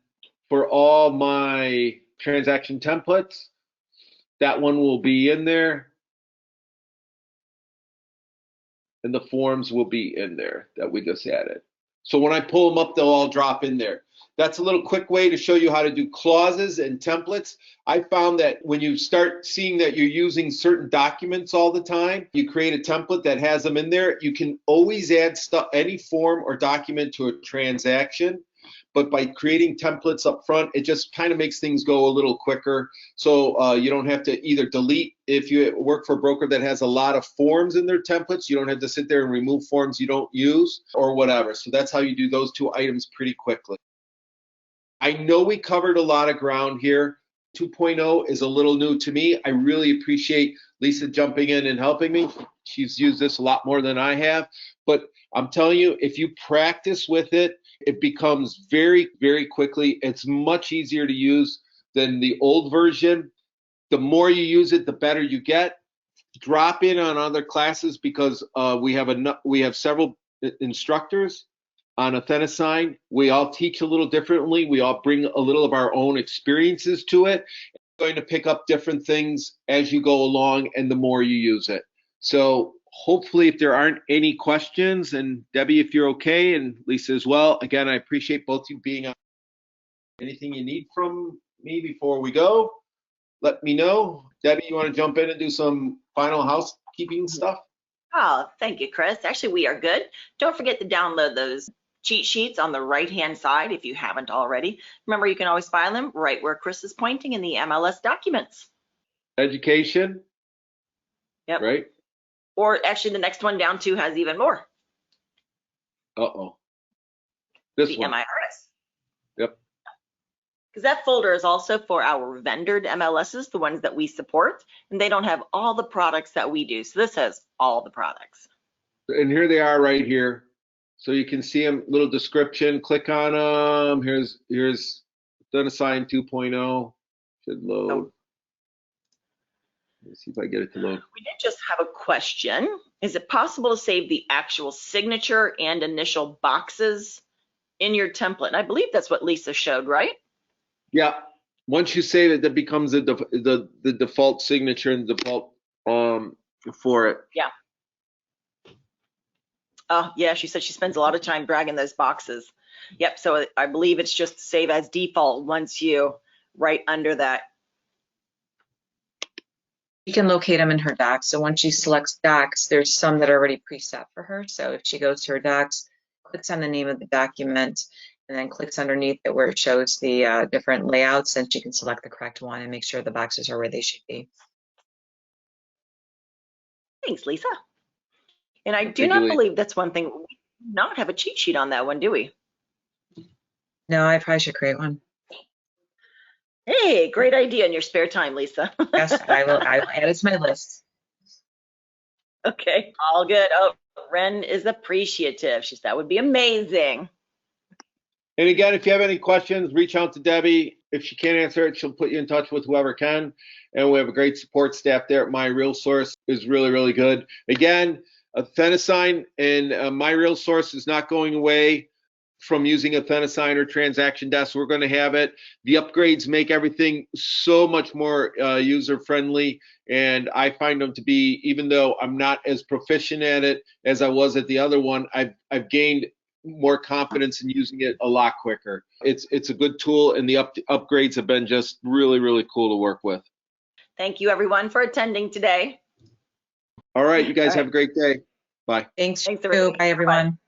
for all my transaction templates, that one will be in there, and the forms will be in there that we just added. So when I pull them up, they'll all drop in there. That's a little quick way to show you how to do clauses and templates. I found that when you start seeing that you're using certain documents all the time, you create a template that has them in there. You can always add stuff, any form or document to a transaction. But by creating templates up front, it just kind of makes things go a little quicker. So you don't have to either delete, if you work for a broker that has a lot of forms in their templates, you don't have to sit there and remove forms you don't use or whatever. So that's how you do those two items pretty quickly. I know we covered a lot of ground here. 2.0 is a little new to me. I really appreciate Lisa jumping in and helping me. She's used this a lot more than I have. But I'm telling you, if you practice with it, it becomes very, very quickly. It's much easier to use than the old version. The more you use it, the better you get. Drop in on other classes because we have several instructors on Authentisign. We all teach a little differently. We all bring a little of our own experiences to it. You're going to pick up different things as you go along and the more you use it. So hopefully if there aren't any questions, and Debbie, if you're okay, and Lisa as well, again, I appreciate both you being on. Anything you need from me before we go, let me know. Debbie, you want to jump in and do some final housekeeping stuff? Oh, thank you, Chris. Actually, we are good. Don't forget to download those cheat sheets on the right-hand side if you haven't already. Remember, you can always find them right where Chris is pointing in the MLS documents. Education. Yep. Right? Or actually, the next one down too has even more. Uh-oh. This the one. MIRS. Yep. Because that folder is also for our vendored MLSs, the ones that we support, and they don't have all the products that we do. So this has all the products. And here they are right here. So you can see them, little description, click on them. Here's Authentisign 2.0. Should load. Oh. Let's see if I get it to load. We did just have a question. Is it possible to save the actual signature and initial boxes in your template? And I believe that's what Lisa showed, right? Yeah. Once you save it, that becomes the default signature and default for it. Yeah. Oh, yeah, she said she spends a lot of time dragging those boxes. Yep, so I believe it's just save as default once you right under that. You can locate them in her docs. So once she selects docs, there's some that are already preset for her. So if she goes to her docs, clicks on the name of the document, and then clicks underneath it where it shows the different layouts, and she can select the correct one and make sure the boxes are where they should be. Thanks, Lisa. And I do not believe that's one thing. We do not have a cheat sheet on that one, do we? No, I probably should create one. Hey, great idea in your spare time, Lisa. Yes, I will add it to my list. Okay, all good. Oh, Ren is appreciative. She said that would be amazing. And again, if you have any questions, reach out to Debbie. If she can't answer it, she'll put you in touch with whoever can. And we have a great support staff there at MiRealSource. Is really, really good. Again, Authentisign and MiRealSource is not going away from using Authentisign or Transaction Desk. We're going to have it. The upgrades make everything so much more user-friendly, and I find them to be, even though I'm not as proficient at it as I was at the other one, I've gained more confidence in using it a lot quicker. It's a good tool, and the upgrades have been just really, really cool to work with. Thank you, everyone, for attending today. All right, you guys have a great day. Bye. Thanks. Thanks, everybody. Bye, everyone.